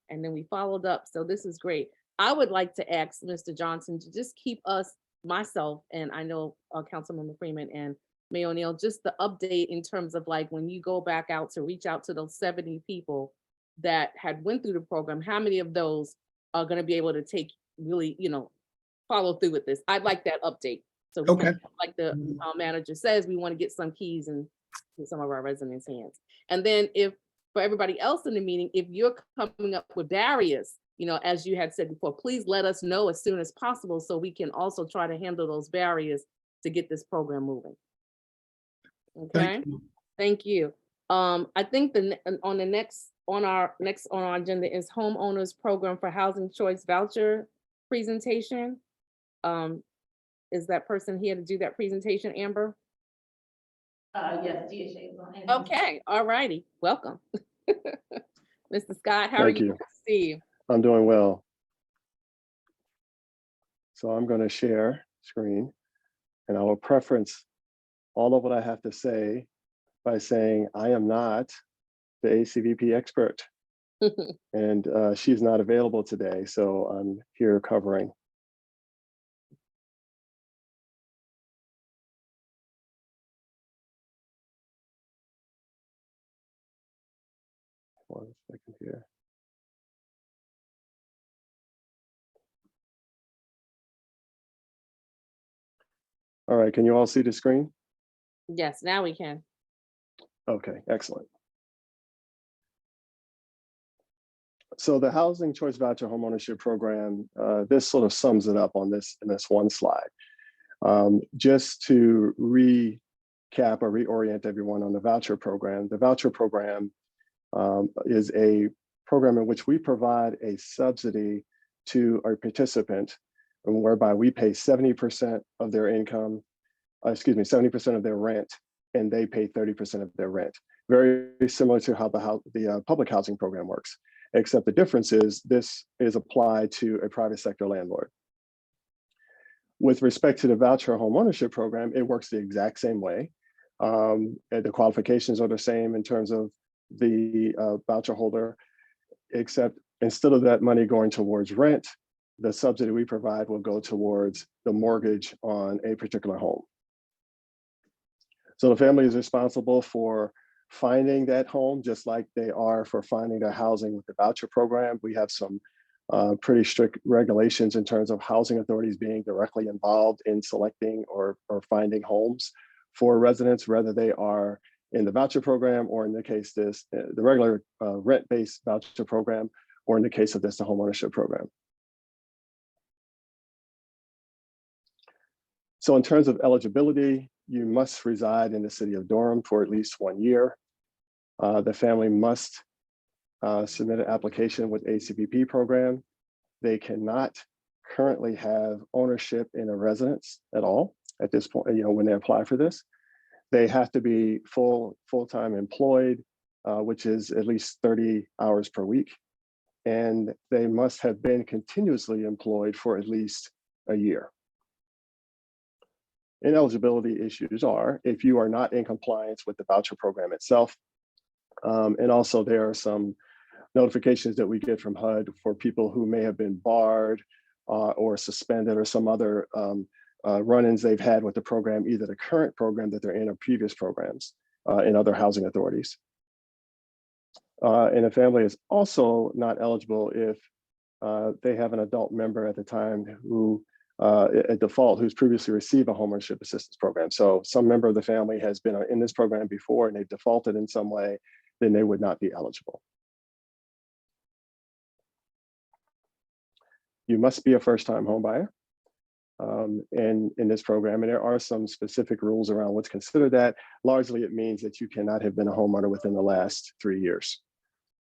and then we followed up. So this is great. I would like to ask Mr. Johnson to just keep us, myself, and I know Councilmember Freeman and Mayor O'Neill, just the update in terms of like when you go back out to reach out to those 70 people that had went through the program, how many of those are going to be able to take really, follow through with this? I'd like that update. So we Okay. can, like the manager says, we want to get some keys in some of our residents' hands. And then if, for everybody else in the meeting, if you're coming up with barriers, as you had said before, please let us know as soon as possible so we can also try to handle those barriers to get this program moving. Okay, thank you. I think on our agenda is homeowners program for housing choice voucher presentation. Is that person here to do that presentation, Amber? Yes, DHA is on. Okay, all righty, welcome. Mr. Scott, how are Thank you? you. Good to see you. I'm doing well. So I'm going to share screen, and I will preference all of what I have to say by saying I am not the ACVP expert, and she's not available today, so I'm here covering. One second here. All right, can you all see the screen? Yes, now we can. Okay, excellent. So the Housing Choice Voucher Homeownership Program, this sort of sums it up in this one slide. Just to recap or reorient everyone on the voucher program, the voucher program is a program in which we provide a subsidy to our participant, and whereby we pay 70% of their income, 70% of their rent, and they pay 30% of their rent. Very similar to how the public housing program works, except the difference is this is applied to a private sector landlord. With respect to the voucher homeownership program, it works the exact same way. The qualifications are the same in terms of the voucher holder, except instead of that money going towards rent, the subsidy we provide will go towards the mortgage on a particular home. So the family is responsible for finding that home, just like they are for finding their housing with the voucher program. We have some pretty strict regulations in terms of housing authorities being directly involved in selecting or finding homes for residents, whether they are in the voucher program, or in the case the regular rent-based voucher program, or in the case of the homeownership program. So in terms of eligibility, you must reside in the city of Durham for at least 1 year. The family must submit an application with ACVP program. They cannot currently have ownership in a residence at all at this point, when they apply for this. They have to be full-time employed, which is at least 30 hours per week. And they must have been continuously employed for at least a year. Ineligibility issues are if you are not in compliance with the voucher program itself. And also there are some notifications that we get from HUD for people who may have been barred or suspended, or some other run-ins they've had with the program, either the current program that they're in or previous programs in other housing authorities. And a family is also not eligible if they have an adult member at the time who, at default, who's previously received a homeownership assistance program. So some member of the family has been in this program before and they've defaulted in some way, then they would not be eligible. You must be a first-time home buyer in this program. And there are some specific rules around what's considered that. Largely, it means that you cannot have been a homeowner within the last 3 years.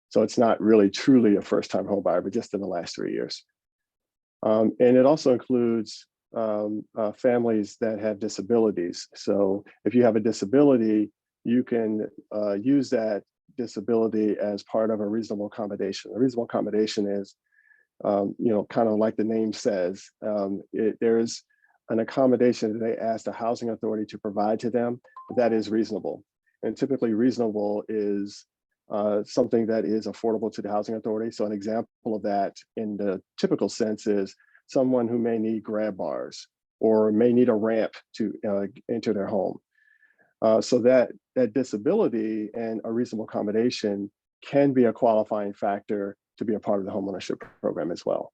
So it's not really truly a first-time home buyer, but just in the last 3 years. And it also includes families that have disabilities. So if you have a disability, you can use that disability as part of a reasonable accommodation. A reasonable accommodation is, kind of like the name says, there's an accommodation that they ask the housing authority to provide to them that is reasonable. And typically reasonable is something that is affordable to the housing authority. So an example of that in the typical sense is someone who may need grab bars or may need a ramp to enter their home. So that disability and a reasonable accommodation can be a qualifying factor to be a part of the homeownership program as well.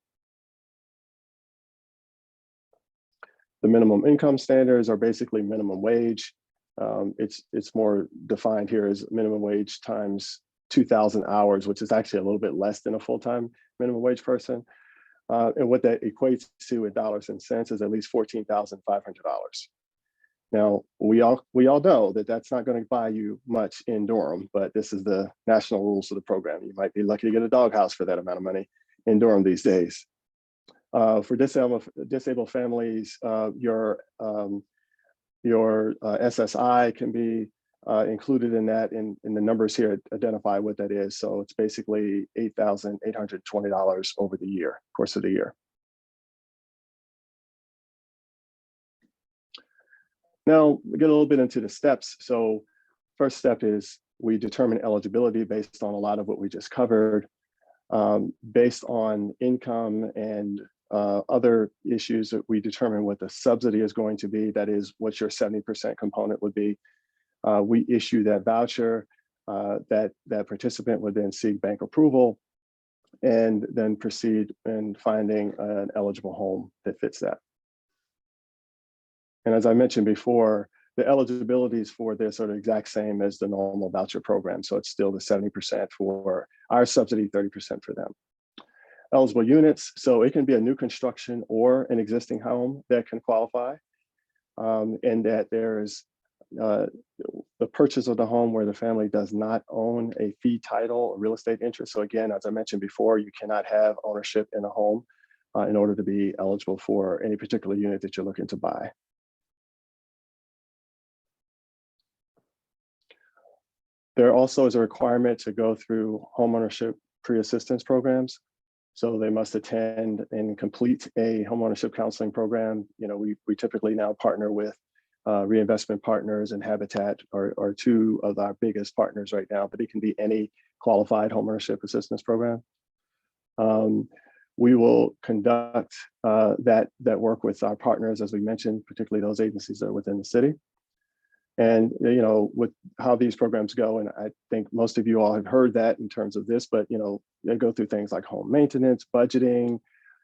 The minimum income standards are basically minimum wage. It's more defined here as minimum wage times 2,000 hours, which is actually a little bit less than a full-time minimum wage person. And what that equates to in dollars and cents is at least $14,500. Now, we all know that that's not going to buy you much in Durham, but this is the national rules of the program. You might be lucky to get a doghouse for that amount of money in Durham these days. For disabled families, your SSI can be included in that, and the numbers here identify what that is. So it's basically $8,820 over the course of the year. Now we get a little bit into the steps. So first step is we determine eligibility based on a lot of what we just covered, based on income and other issues that we determine what the subsidy is going to be. That is what your 70% component would be. We issue that voucher. That participant would then seek bank approval and then proceed in finding an eligible home that fits that. And as I mentioned before, the eligibilities for this are the exact same as the normal voucher program. So it's still the 70% for our subsidy, 30% for them. Eligible units, so it can be a new construction or an existing home that can qualify. And that there's the purchase of the home where the family does not own a fee title or real estate interest. So again, as I mentioned before, you cannot have ownership in a home in order to be eligible for any particular unit that you're looking to buy. There also is a requirement to go through homeownership pre-assistance programs. So they must attend and complete a homeownership counseling program. We typically now partner with Reinvestment Partners and Habitat are two of our biggest partners right now, but it can be any qualified homeownership assistance program. We will conduct that work with our partners, as we mentioned, particularly those agencies that are within the city. And with how these programs go, and I think most of you all have heard that in terms of this, but they go through things like home maintenance, budgeting,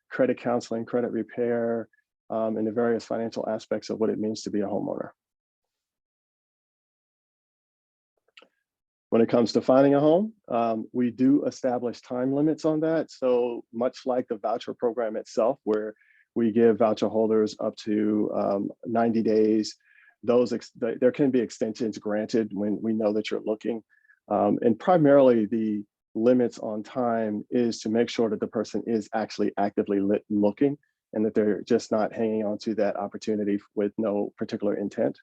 credit counseling, credit repair, and the various financial aspects of what it means to be a homeowner. When it comes to finding a home, we do establish time limits on that. So much like the voucher program itself, where we give voucher holders up to 90 days, there can be extensions granted when we know that you're looking. And primarily the limits on time is to make sure that the person is actually actively looking and that they're just not hanging on to that opportunity with no particular intent.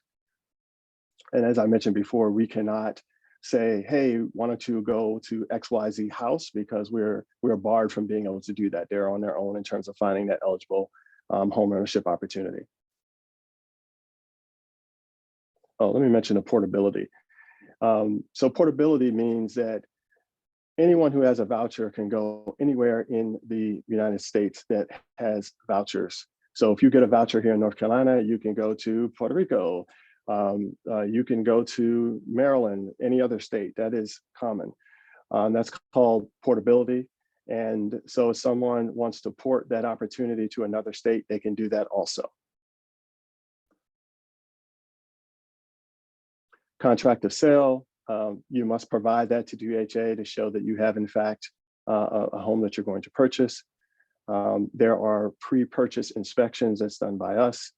And as I mentioned before, we cannot say, hey, why don't you go to XYZ house, because we're barred from being able to do that. They're on their own in terms of finding that eligible home ownership opportunity. Oh, let me mention the portability. So portability means that anyone who has a voucher can go anywhere in the United States that has vouchers. So if you get a voucher here in North Carolina, you can go to Puerto Rico. You can go to Maryland, any other state, that is common. That's called portability. And so if someone wants to port that opportunity to another state, they can do that also. Contract of sale, you must provide that to DHA to show that you have in fact a home that you're going to purchase. There are pre-purchase inspections that's done by us.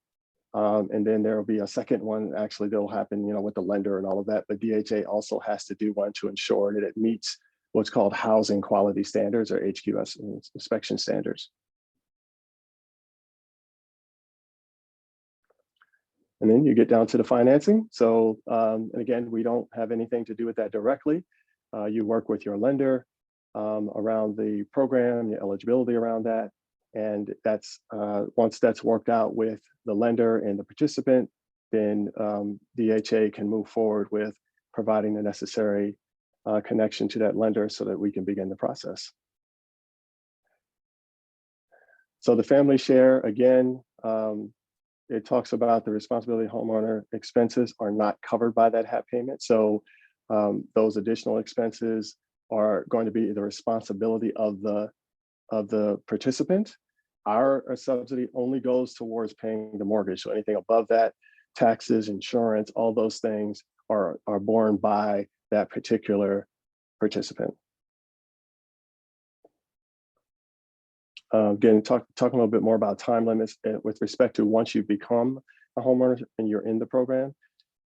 And then there will be a second one actually that'll happen, with the lender and all of that, but DHA also has to do one to ensure that it meets what's called housing quality standards or HQS inspection standards. And then you get down to the financing. So, and again, we don't have anything to do with that directly. You work with your lender around the program, the eligibility around that. And that's once that's worked out with the lender and the participant, then DHA can move forward with providing the necessary connection to that lender so that we can begin the process. So the family share, again, it talks about the responsibility homeowner expenses are not covered by that HAP payment. So those additional expenses are going to be the responsibility of the participant. Our subsidy only goes towards paying the mortgage. So anything above that, taxes, insurance, all those things are borne by that particular participant. Again, talk a little bit more about time limits with respect to once you become a homeowner and you're in the program.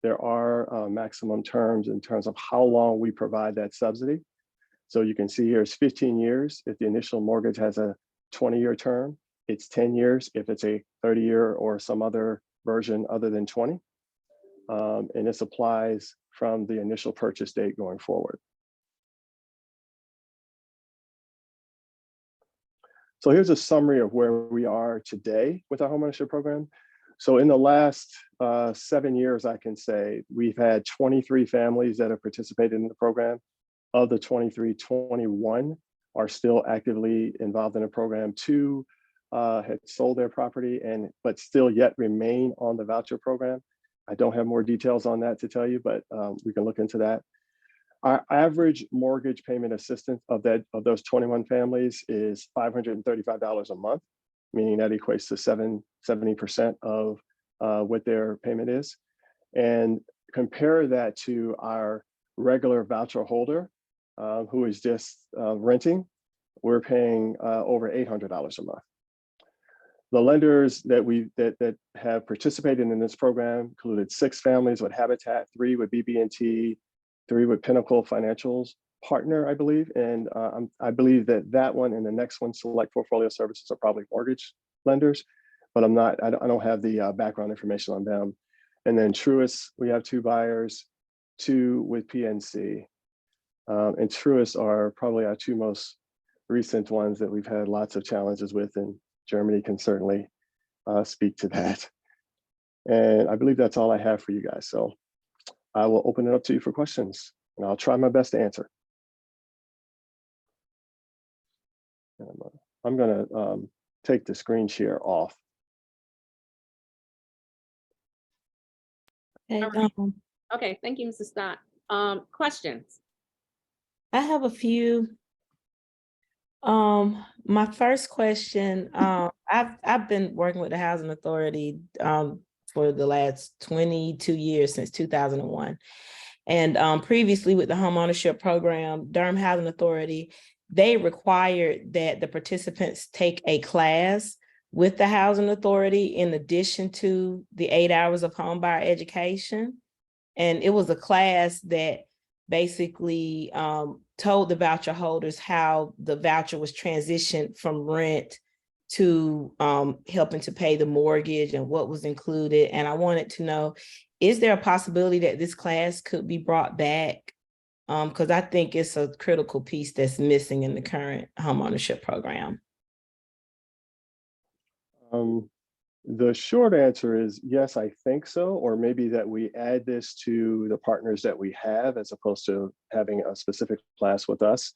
There are maximum terms in terms of how long we provide that subsidy. So you can see here it's 15 years if the initial mortgage has a 20-year term. It's 10 years if it's a 30-year or some other version other than 20. And this applies from the initial purchase date going forward. So here's a summary of where we are today with our homeownership program. So in the last 7 years, I can say we've had 23 families that have participated in the program. Of the 23, 21 are still actively involved in the program. 2 had sold their property but still yet remain on the voucher program. I don't have more details on that to tell you, but we can look into that. Our average mortgage payment assistance of those 21 families is $535 a month, meaning that equates to 70% of what their payment is. And compare that to our regular voucher holder who is just renting, we're paying over $800 a month. The lenders that have participated in this program included 6 families with Habitat, 3 with BB&T, 3 with Pinnacle Financial's partner, I believe. And I believe that one and the next one, Select Portfolio Services, are probably mortgage lenders, but I don't have the background information on them. And then Truist, we have 2 buyers, 2 with PNC. And Truist are probably our 2 most recent ones that we've had lots of challenges with, and Germany can certainly speak to that. And I believe that's all I have for you guys. So I will open it up to you for questions, and I'll try my best to answer. I'm going to take the screen share off. Okay, All right. Okay, thank you, Mrs. Stott. Questions? I have a few. My first question, I've been working with the Housing Authority for the last 22 years, since 2001. And previously with the homeownership program, Durham Housing Authority, they required that the participants take a class with the Housing Authority in addition to the 8 hours of homebuyer education. And it was a class that basically told the voucher holders how the voucher was transitioned from rent to helping to pay the mortgage and what was included. And I wanted to know, is there a possibility that this class could be brought back? Because I think it's a critical piece that's missing in the current homeownership program. The short answer is yes, I think so, or maybe that we add this to the partners that we have as opposed to having a specific class with us.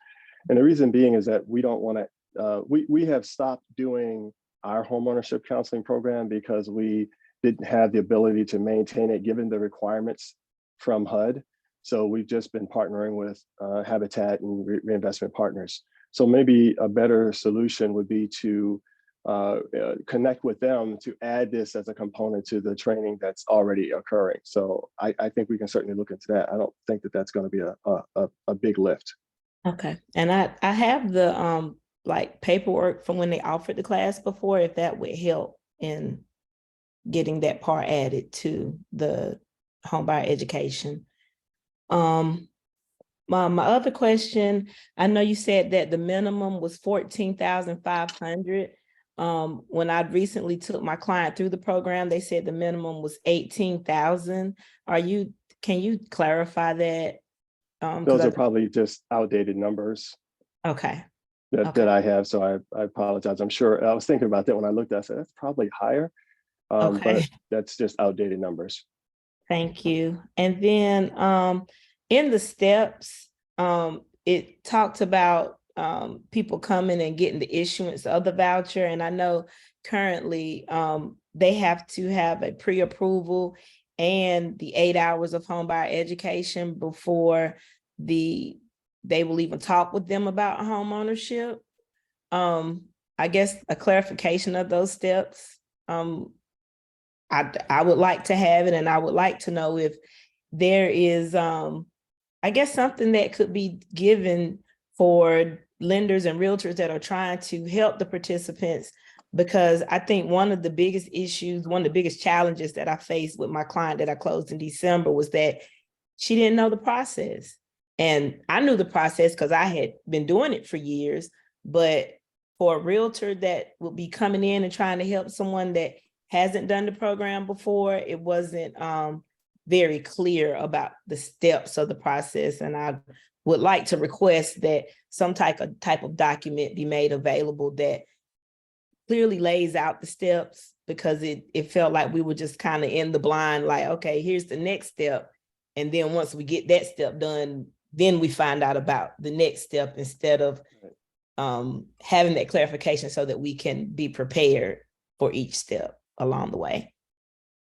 And the reason being is that we don't want to, we have stopped doing our homeownership counseling program because we didn't have the ability to maintain it given the requirements from HUD. So we've just been partnering with Habitat and Reinvestment Partners. So maybe a better solution would be to connect with them to add this as a component to the training that's already occurring. So I think we can certainly look into that. I don't think that that's going to be a big lift. Okay, and I have the like paperwork from when they offered the class before, if that would help in getting that part added to the homebuyer education. My other question, I know you said that the minimum was 14,500. When I recently took my client through the program, they said the minimum was 18,000. Can you clarify that? Those are probably just outdated numbers Okay. that I have. So I apologize. I'm sure I was thinking about that when I looked at it. I said, that's probably higher. Okay. But that's just outdated numbers. Thank you. And then in the steps, it talked about people coming and getting the issuance of the voucher. And I know currently they have to have a pre-approval and the 8 hours of home buyer education before they will even talk with them about home ownership. I guess a clarification of those steps. I would like to have it, and I would like to know if there is, I guess, something that could be given for lenders and realtors that are trying to help the participants, because I think one of the biggest issues, one of the biggest challenges that I faced with my client that I closed in December was that she didn't know the process. And I knew the process because I had been doing it for years, but for a realtor that would be coming in and trying to help someone that hasn't done the program before, it wasn't very clear about the steps of the process. And I would like to request that some type of document be made available that clearly lays out the steps, because it felt like we were just kind of in the blind, like, okay, here's the next step. And then once we get that step done, then we find out about the next step, instead of having that clarification so that we can be prepared for each step along the way.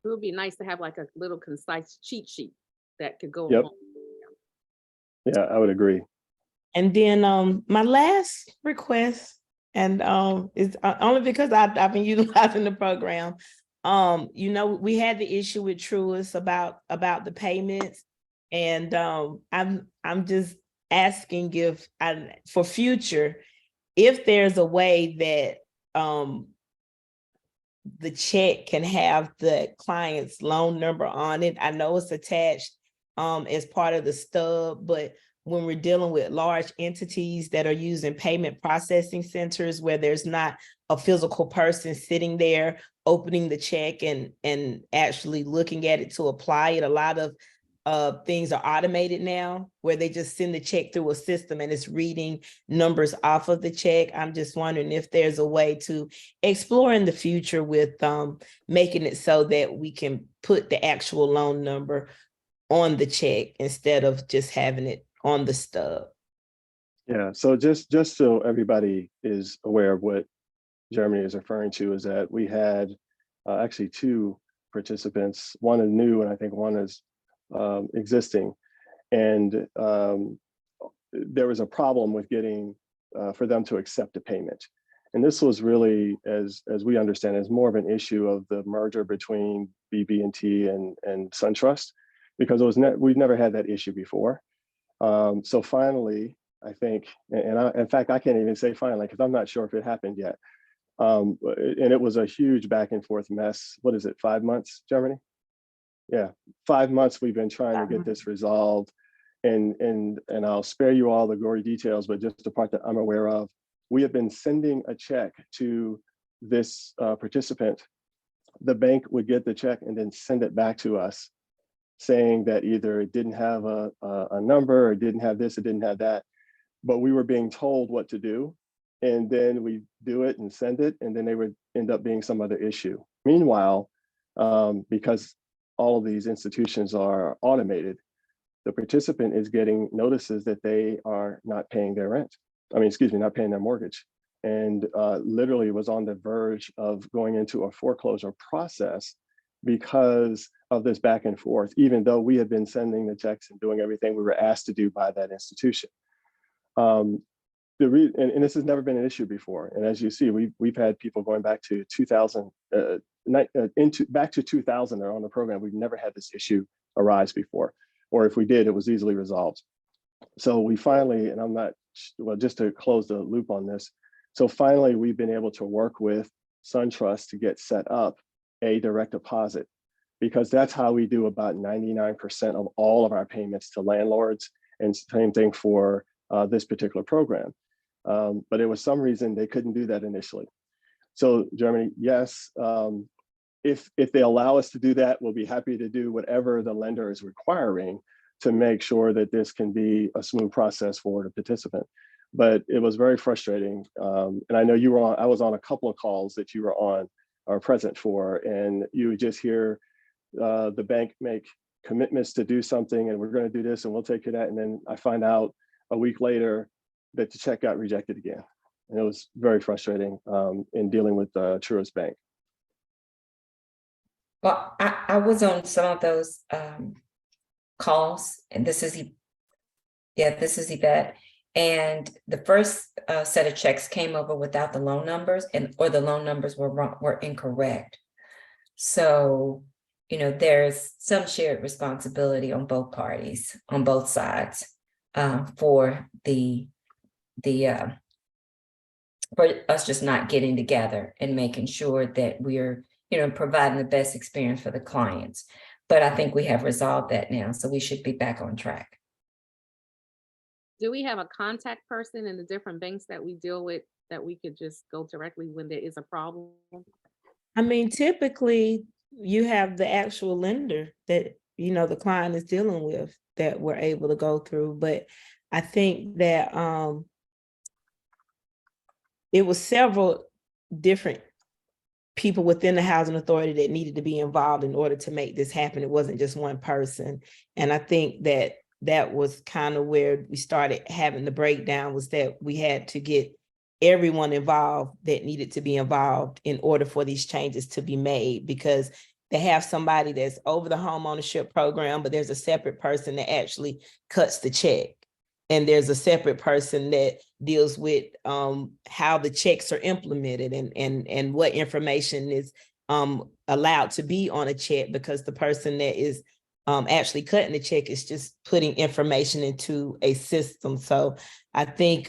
It would be nice to have like a little concise cheat sheet that could go Yep. along. Yeah, I would agree. And then my last request, and is only because I've been utilizing the program. We had the issue with Truist about the payments, and I'm just asking if for future, if there's a way that the check can have the client's loan number on it. I know it's attached as part of the stub, but when we're dealing with large entities that are using payment processing centers where there's not a physical person sitting there opening the check and actually looking at it to apply it, a lot of things are automated now, where they just send the check through a system and it's reading numbers off of the check. I'm just wondering if there's a way to explore in the future with making it so that we can put the actual loan number on the check instead of just having it on the stub. Yeah, so just so everybody is aware of what Germany is referring to, is that we had actually two participants. One is new, and I think one is existing. And there was a problem with getting for them to accept a payment. And this was really, as we understand, is more of an issue of the merger between BB&T and SunTrust, because we've never had that issue before. So finally, I think, in fact, I can't even say finally, because I'm not sure if it happened yet. And it was a huge back and forth mess. What is it, 5 months, Germany? Yeah, 5 months we've been trying to get this resolved. And I'll spare you all the gory details, but just the part that I'm aware of, we have been sending a check to this participant. The bank would get the check and then send it back to us, saying that either it didn't have a number, or it didn't have this, it didn't have that. But we were being told what to do. And then we do it and send it, and then they would end up being some other issue. Meanwhile, because all of these institutions are automated, the participant is getting notices that they are not paying their rent. Not paying their mortgage. And literally was on the verge of going into a foreclosure process because of this back and forth, even though we had been sending the checks and doing everything we were asked to do by that institution. And this has never been an issue before. And as you see, we've had people going back to 2000, back to 2000 that are on the program. We've never had this issue arise before, or if we did, it was easily resolved. So we finally, and I'm not, well, just to close the loop on this. So finally, we've been able to work with SunTrust to get set up a direct deposit, because that's how we do about 99% of all of our payments to landlords, and same thing for this particular program. But it was some reason they couldn't do that initially. So Germany, yes, if they allow us to do that, we'll be happy to do whatever the lender is requiring to make sure that this can be a smooth process for the participant. But it was very frustrating. And I know you were on, I was on a couple of calls that you were on or present for, and you would just hear the bank make commitments to do something, and we're going to do this and we'll take it out. And then I find out a week later that the check got rejected again. And it was very frustrating in dealing with Truist Bank. Well, I was on some of those calls, and this is Yvette. And the first set of checks came over without the loan numbers, or the loan numbers were wrong, were incorrect. So, you know, there's some shared responsibility on both parties, on both sides, for for us just not getting together and making sure that we're, you know, providing the best experience for the clients. But I think we have resolved that now, so we should be back on track. Do we have a contact person in the different banks that we deal with that we could just go directly when there is a problem? I mean, typically you have the actual lender that, you know, the client is dealing with that we're able to go through. But I think that it was several different people within the housing authority that needed to be involved in order to make this happen. It wasn't just one person. And I think that that was kind of where we started having the breakdown, was that we had to get everyone involved that needed to be involved in order for these changes to be made, because they have somebody that's over the home ownership program, but there's a separate person that actually cuts the check. And there's a separate person that deals with how the checks are implemented and what information is allowed to be on a check, because the person that is actually cutting the check is just putting information into a system. So I think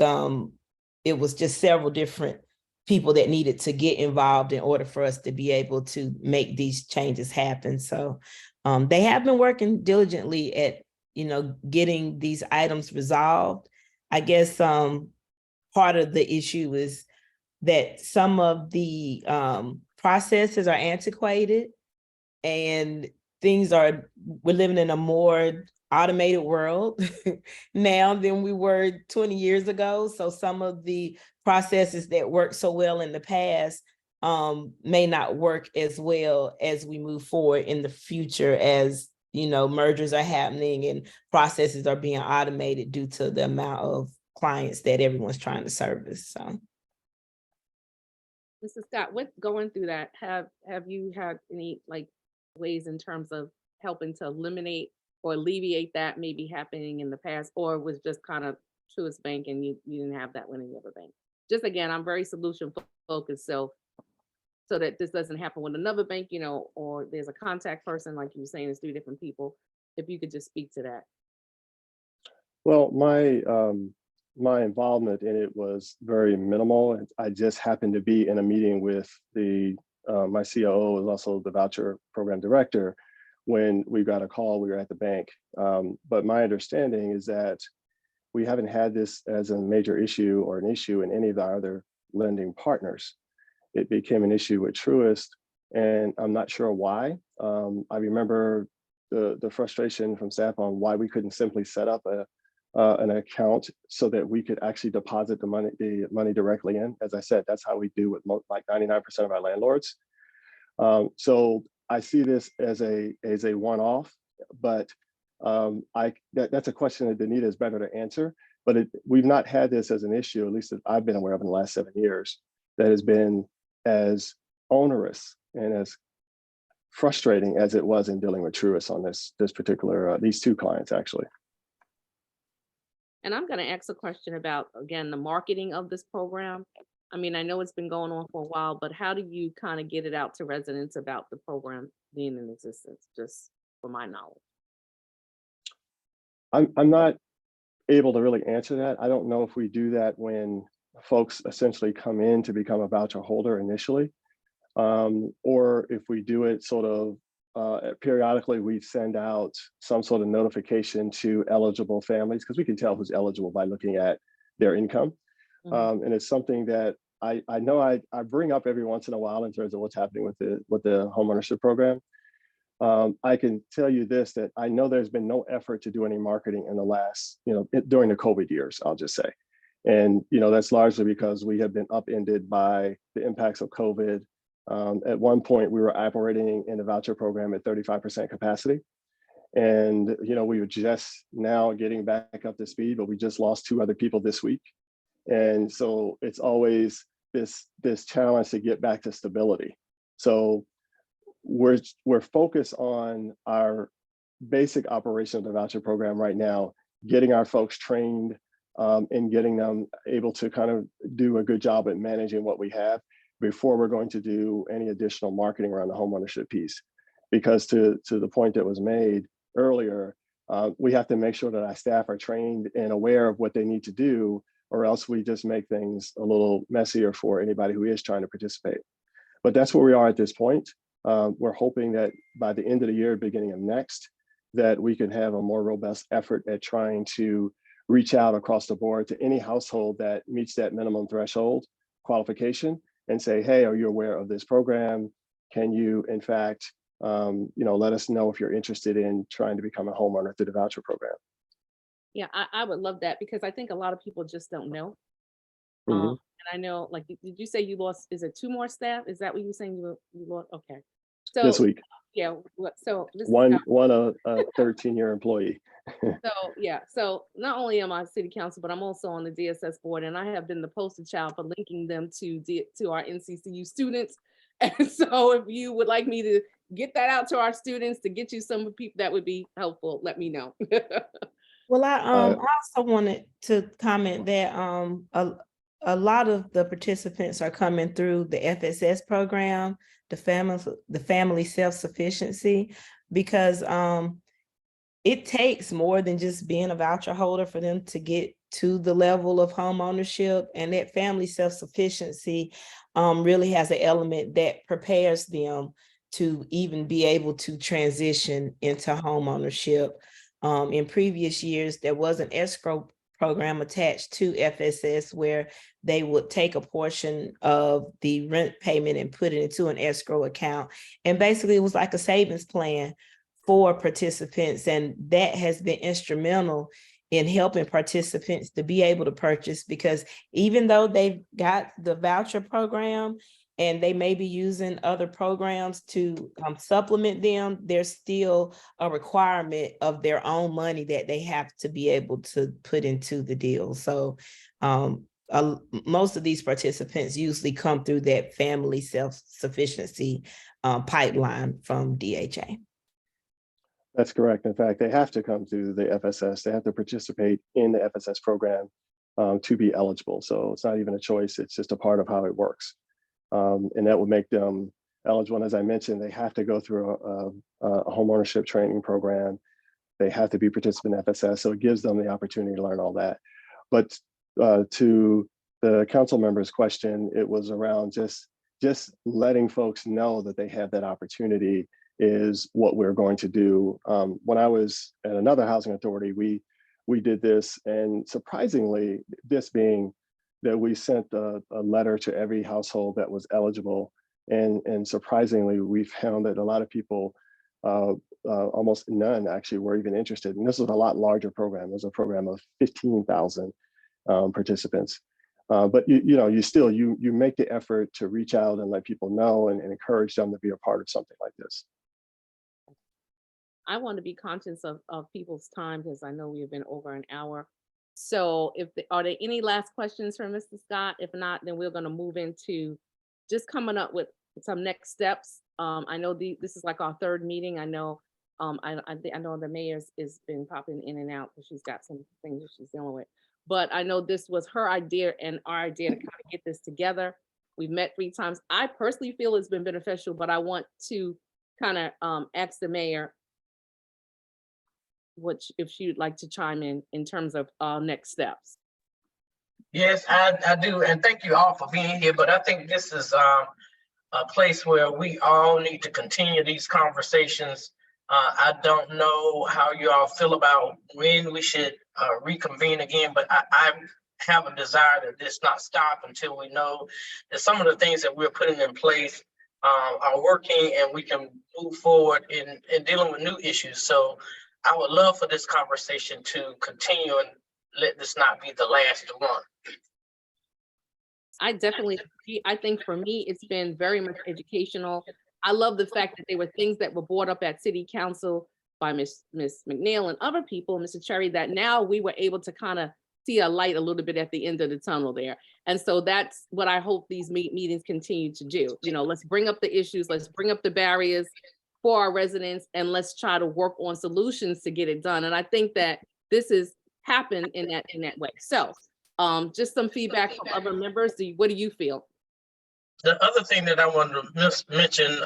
it was just several different people that needed to get involved in order for us to be able to make these changes happen. So they have been working diligently at, you know, getting these items resolved. I guess part of the issue is that some of the processes are antiquated, and we're living in a more automated world now than we were 20 years ago. So some of the processes that worked so well in the past may not work as well as we move forward in the future, as, you know, mergers are happening and processes are being automated due to the amount of clients that everyone's trying to service. So, Mrs. Scott, going through that, have you had any ways in terms of helping to eliminate or alleviate that maybe happening in the past, or was just kind of Truist Bank and you didn't have that with any other bank? Just again, I'm very solution focused, so that this doesn't happen with another bank, you know, or there's a contact person, like you were saying, it's 3 different people. If you could just speak to that. Well, my involvement in it was very minimal. I just happened to be in a meeting with my COO, is also the voucher program director, when we got a call. We were at the bank. But my understanding is that we haven't had this as a major issue or an issue in any of our other lending partners. It became an issue with Truist, and I'm not sure why. I remember the frustration from staff on why we couldn't simply set up an account so that we could actually deposit the money directly in. As I said, that's how we do with like 99% of our landlords. So I see this as a one-off, but that's a question that Danita is better to answer. But we've not had this as an issue, at least that I've been aware of in the last 7 years, that has been as onerous and as frustrating as it was in dealing with Truist on this particular, these two clients, actually. And I'm going to ask a question about, again, the marketing of this program. I mean, I know it's been going on for a while, but how do you kind of get it out to residents about the program being in existence, just for my knowledge? I'm not able to really answer that. I don't know if we do that when folks essentially come in to become a voucher holder initially, or if we do it sort of periodically. We send out some sort of notification to eligible families, because we can tell who's eligible by looking at their income. And it's something that I know I bring up every once in a while in terms of what's happening with the homeownership program. I can tell you this, that I know there's been no effort to do any marketing in the last, during the COVID years, I'll just say. And, that's largely because we have been upended by the impacts of COVID. At one point, we were operating in the voucher program at 35% capacity. And, we were just now getting back up to speed, but we just lost 2 other people this week. And so it's always this challenge to get back to stability. So we're focused on our basic operation of the voucher program right now, getting our folks trained and getting them able to kind of do a good job at managing what we have before we're going to do any additional marketing around the homeownership piece. Because to the point that was made earlier, we have to make sure that our staff are trained and aware of what they need to do, or else we just make things a little messier for anybody who is trying to participate. But that's where we are at this point. We're hoping that by the end of the year, beginning of next, that we can have a more robust effort at trying to reach out across the board to any household that meets that minimum threshold qualification and say, hey, are you aware of this program? Can you, in fact, let us know if you're interested in trying to become a homeowner through the voucher program. Yeah, I would love that, because I think a lot of people just don't know. Mhm. And I know, like, did you say you lost, is it 2 more staff? Is that what you were saying you lost? Okay. So This week, yeah, so this is one how- a 13-year employee. so yeah, so not only am I city council, but I'm also on the DSS board, and I have been the poster child for linking them to our NCCU students. And so if you would like me to get that out to our students to get you some people that would be helpful, let me know. Well, I also wanted to comment that a lot of the participants are coming through the FSS program, the family self-sufficiency, because it takes more than just being a voucher holder for them to get to the level of home ownership, and that family self-sufficiency really has an element that prepares them to even be able to transition into home ownership. In previous years, there was an escrow program attached to FSS where they would take a portion of the rent payment and put it into an escrow account. And basically it was like a savings plan for participants. And that has been instrumental in helping participants to be able to purchase, because even though they've got the voucher program and they may be using other programs to supplement them, there's still a requirement of their own money that they have to be able to put into the deal. So most of these participants usually come through that family self-sufficiency pipeline from DHA. That's correct. In fact, they have to come through the FSS. They have to participate in the FSS program to be eligible. So it's not even a choice. It's just a part of how it works. And that would make them eligible. And as I mentioned, they have to go through a homeownership training program. They have to be participant in FSS. So it gives them the opportunity to learn all that. But to the council member's question, it was around just letting folks know that they have that opportunity is what we're going to do. When I was at another housing authority, we did this, and surprisingly, this being that we sent a letter to every household that was eligible, and surprisingly, we found that a lot of people, almost none actually, were even interested. And this was a lot larger program. It was a program of 15,000 participants. But you make the effort to reach out and let people know and encourage them to be a part of something like this. I want to be conscious of people's time, because I know we have been over an hour. So are there any last questions for Mr. Scott? If not, then we're going to move into just coming up with some next steps. I know this is like our third meeting. I know, I know the mayor's is been popping in and out because she's got some things that she's dealing with. But I know this was her idea and our idea to kind of get this together. We've met 3 times. I personally feel it's been beneficial, but I want to kind of ask the mayor if she would like to chime in terms of next steps. Yes, I do. And thank you all for being here. But I think this is a place where we all need to continue these conversations. I don't know how you all feel about when we should reconvene again, but I have a desire that this not stop until we know that some of the things that we're putting in place are working and we can move forward in dealing with new issues. So I would love for this conversation to continue and let this not be the last one. I definitely agree. I think for me, it's been very much educational. I love the fact that there were things that were brought up at City Council by Miss McNeil and other people, Mr. Cherry, that now we were able to kind of see a light a little bit at the end of the tunnel there. And so that's what I hope these meetings continue to do. You know, let's bring up the issues, let's bring up the barriers for our residents, and let's try to work on solutions to get it done. And I think that this has happened in that way. So just some feedback from other members. What do you feel? The other thing that I wanted to mention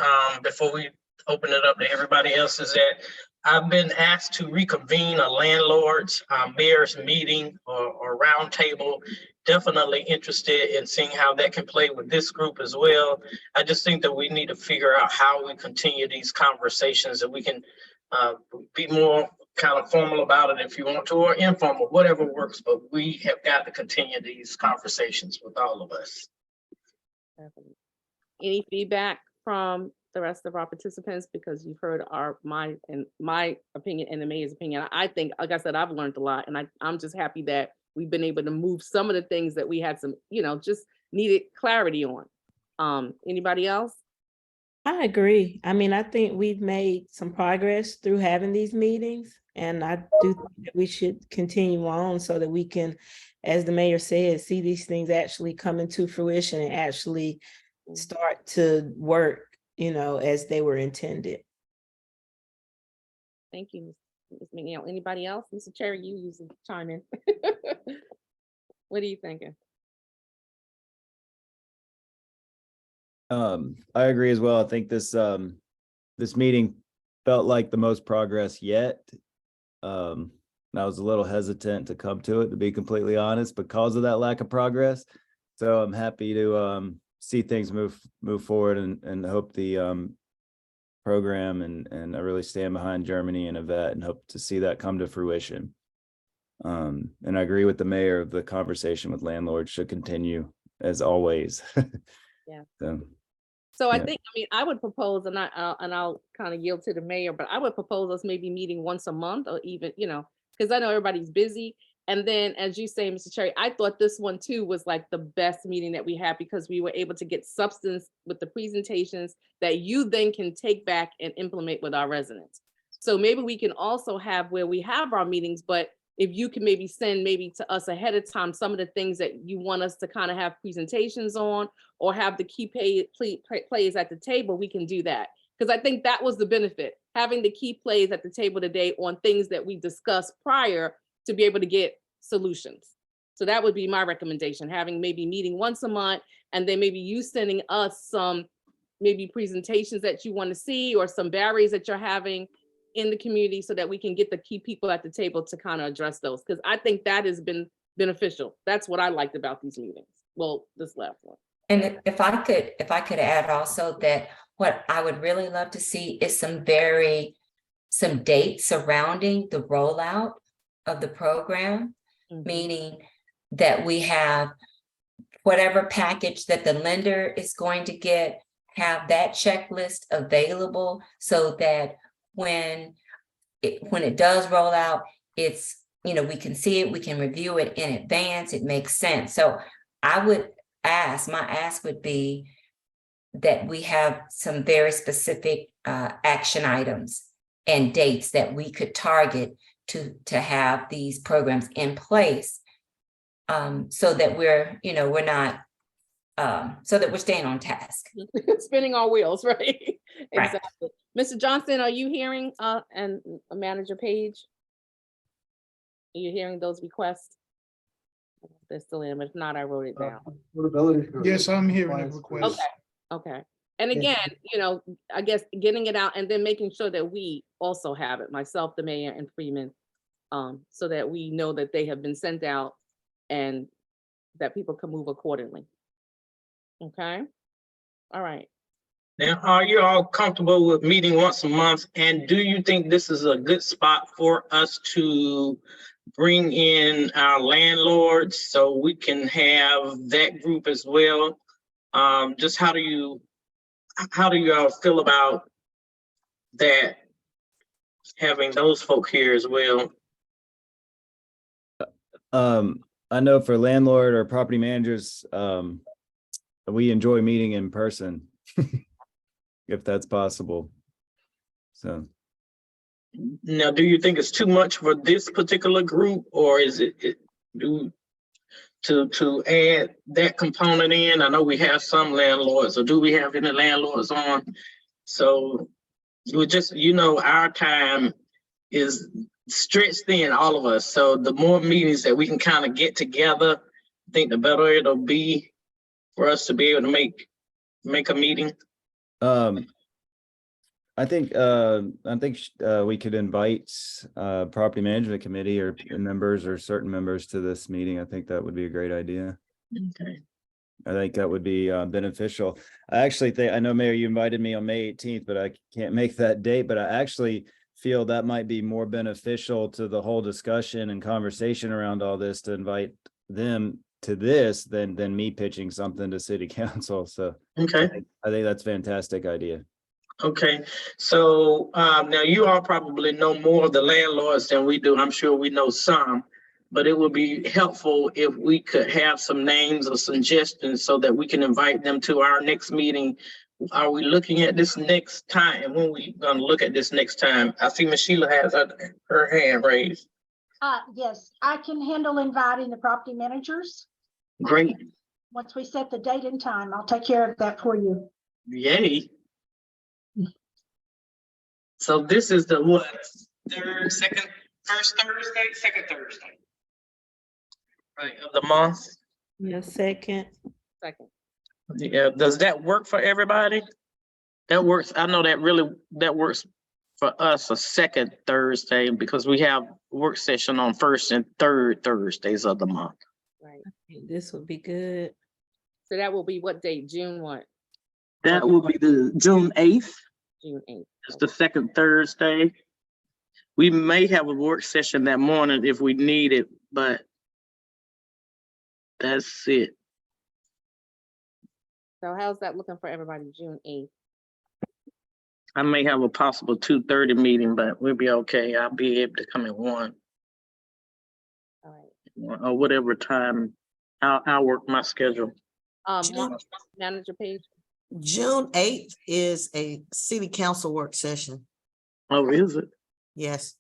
before we open it up to everybody else is that I've been asked to reconvene a landlords mayor's meeting or roundtable. Definitely interested in seeing how that can play with this group as well. I just think that we need to figure out how we continue these conversations, and we can be more kind of formal about it if you want to, or informal, whatever works. But we have got to continue these conversations with all of us. Any feedback from the rest of our participants? Because you've heard my opinion and the mayor's opinion. I think, like I said, I've learned a lot, and I'm just happy that we've been able to move some of the things that we had some, just needed clarity on. Anybody else? I agree. I mean, I think we've made some progress through having these meetings, and I do think that we should continue on so that we can, as the mayor said, see these things actually come into fruition and actually start to work, as they were intended. Thank you, Ms. McNeil. Anybody else? Mr. Cherry, you usually chime in. What are you thinking? I agree as well. I think this meeting felt like the most progress yet. I was a little hesitant to come to it, to be completely honest, because of that lack of progress. So I'm happy to see things move forward and hope the program and I really stand behind Germany and Yvette and hope to see that come to fruition. And I agree with the mayor of the conversation with landlords should continue as always. Yeah. So I think, I would propose, and I'll kind of yield to the mayor, but I would propose us maybe meeting once a month, or even, because I know everybody's busy. And then, as you say, Mr. Cherry, I thought this one too was like the best meeting that we had, because we were able to get substance with the presentations that you then can take back and implement with our residents. So maybe we can also have where we have our meetings, but if you can maybe send to us ahead of time some of the things that you want us to kind of have presentations on, or have the key players at the table, we can do that. Because I think that was the benefit, having the key players at the table today on things that we discussed prior to be able to get solutions. So that would be my recommendation, having maybe meeting once a month, and then maybe you sending us some maybe presentations that you want to see, or some barriers that you're having in the community, so that we can get the key people at the table to kind of address those. Because I think that has been beneficial. That's what I liked about these meetings. Well, this last one. And if I could add also that what I would really love to see is some dates surrounding the rollout of the program, meaning that we have whatever package that the lender is going to get, have that checklist available, so that when it does roll out, it's, we can see it, we can review it in advance, it makes sense. So my ask would be that we have some very specific action items and dates that we could target to have these programs in place, so that we're not so that we're staying on task. Spinning our wheels, right? Right. Exactly. Mr. Johnson, are you hearing, and Manager Page? Are you hearing those requests? They're still in, but if not, I wrote it down. Yes, I'm hearing the request. Okay. And again, you know, I guess getting it out and then making sure that we also have it, myself, the mayor and Freeman, so that we know that they have been sent out and that people can move accordingly. Okay. All right. Now, are you all comfortable with meeting once a month? And do you think this is a good spot for us to bring in our landlords so we can have that group as well? Just how do you all feel about that, having those folk here as well? I know for landlord or property managers, we enjoy meeting in person, if that's possible. So. Now, do you think it's too much for this particular group, or is it to add that component in? I know we have some landlords, or do we have any landlords on? So we just, you know, our time is stretched thin, all of us. So the more meetings that we can kind of get together, I think the better it'll be for us to be able to make a meeting. I think we could invite property management committee or members or certain members to this meeting. I think that would be a great idea. Okay. I think that would be beneficial. I actually think, I know, Mayor, you invited me on May 18th, but I can't make that date, but I actually feel that might be more beneficial to the whole discussion and conversation around all this to invite them to this than me pitching something to city council. So Okay. I think that's a fantastic idea. Okay, so now you all probably know more of the landlords than we do. I'm sure we know some, but it would be helpful if we could have some names or suggestions so that we can invite them to our next meeting. Are we looking at this next time? When we gonna look at this next time? I see Ms. Sheila has her hand raised. Yes, I can handle inviting the property managers. Great, Once we set the date and time, I'll take care of that for you. yay. So this is the what, first Thursday, second Thursday, right, of the month? Yeah, second. Yeah, does that work for everybody? That works, I know that works for us, a second Thursday, because we have work session on first and third Thursdays of the month. Right. This would be good. So that will be what date? June what? That will be the June 8th. June 8th. It's the second Thursday. We may have a work session that morning if we need it, but that's it. So how's that looking for everybody? June 8th. I may have a possible 2:30 meeting, but we'll be okay. I'll be able to come at 1 All right. or whatever time. I'll work my schedule. Manager Page. June 8th is a city council work session. Oh, is it? Yes,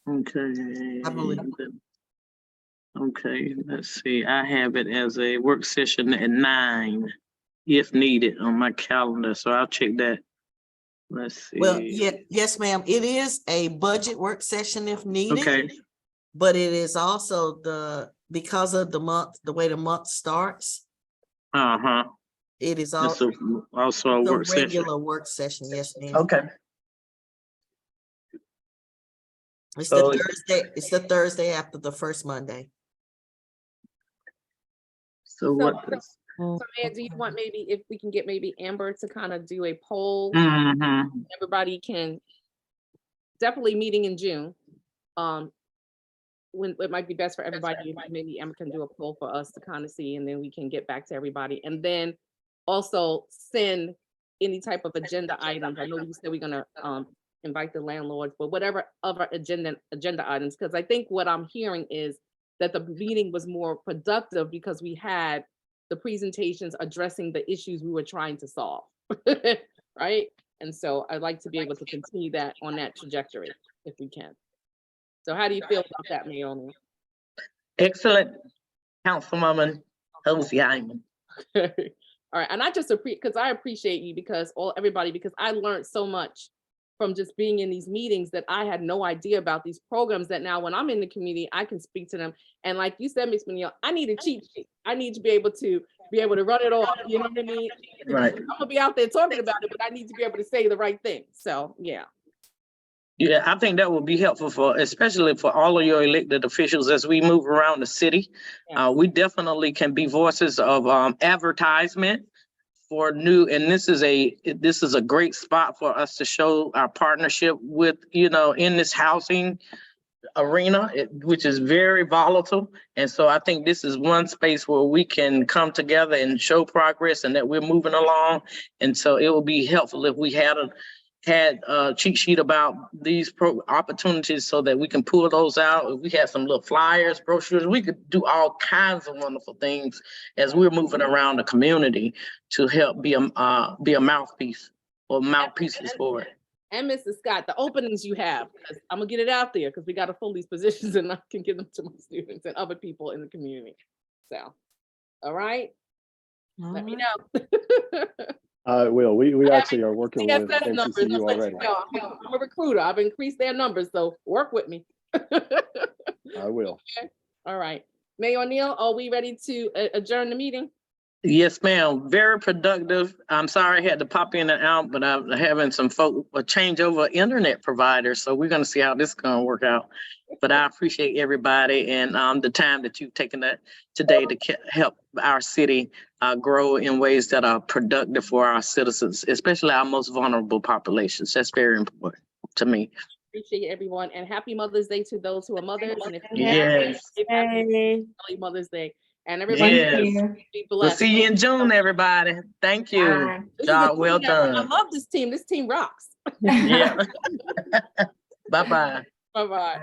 Okay. I believe. Okay, let's see. I have it as a work session at 9, if needed, on my calendar. So I'll check that. Let's see. Well, yeah, yes, ma'am. It is a budget work session if needed. Okay. But it is also because of the month, the way the month starts, Uh-huh. it is It's also a work session. regular work session. Yes, ma'am. Okay. It's So- the Thursday. It's the Thursday after the first Monday. So what? So Mayor, do you want maybe if we can get maybe Amber to kind of do a poll? Mm-hmm. Everybody can, definitely meeting in June. When it might be best for everybody, if maybe Amber can do a poll for us to kind of see, and then we can get back to everybody. And then also send any type of agenda items. I know you said we're gonna invite the landlords, but whatever other agenda items, because I think what I'm hearing is that the meeting was more productive because we had the presentations addressing the issues we were trying to solve, right? And so I'd like to be able to continue that on that trajectory if we can. So how do you feel about that, Naomi? Excellent, Councilwoman Hosey Hyman. Okay. All right. And I just appreciate, because I appreciate you because everybody, because I learned so much from just being in these meetings that I had no idea about these programs that now when I'm in the community, I can speak to them. And like you said, Ms. Manil, I need a cheat sheet. I need to be able to run it off. You know what I mean? Right. I'm gonna be out there talking about it, but I need to be able to say the right thing. So yeah. Yeah, I think that would be helpful for, especially for all of your elected officials as we move around the city. Yeah. We definitely can be voices of advertisement for new, and this is a great spot for us to show our partnership with, in this housing arena, which is very volatile. And so I think this is one space where we can come together and show progress and that we're moving along. And so it would be helpful if we had a cheat sheet about these opportunities so that we can pull those out. If we had some little flyers, brochures, we could do all kinds of wonderful things as we're moving around the community to help be a mouthpiece or mouthpieces for it. And Mrs. Scott, the openings you have, 'cause I'm gonna get it out there because we got to fill these positions and I can give them to my students and other people in the community. So, all right, let me know. Will, we I actually are working with CSS numbers, NCCU just let already. you know, I'm a recruiter. I've increased their numbers, so work with me. I will. All right, Mayor O'Neill, are we ready to adjourn the meeting? Yes, ma'am. Very productive. I'm sorry I had to pop in and out, but I'm having some change over internet providers. So we're going to see how this is going to work out. But I appreciate everybody and the time that you've taken today to help our city grow in ways that are productive for our citizens, especially our most vulnerable populations. That's very important to me. Appreciate everyone and happy Mother's Day to those who are mothers. And if you Yes. happy Mother's Day. And everybody Yes. be We'll blessed. see you in June, everybody. Thank you. Bye. This is a Job well team effort. I done. love this team. This team rocks. Yeah. Bye-bye. Bye-bye.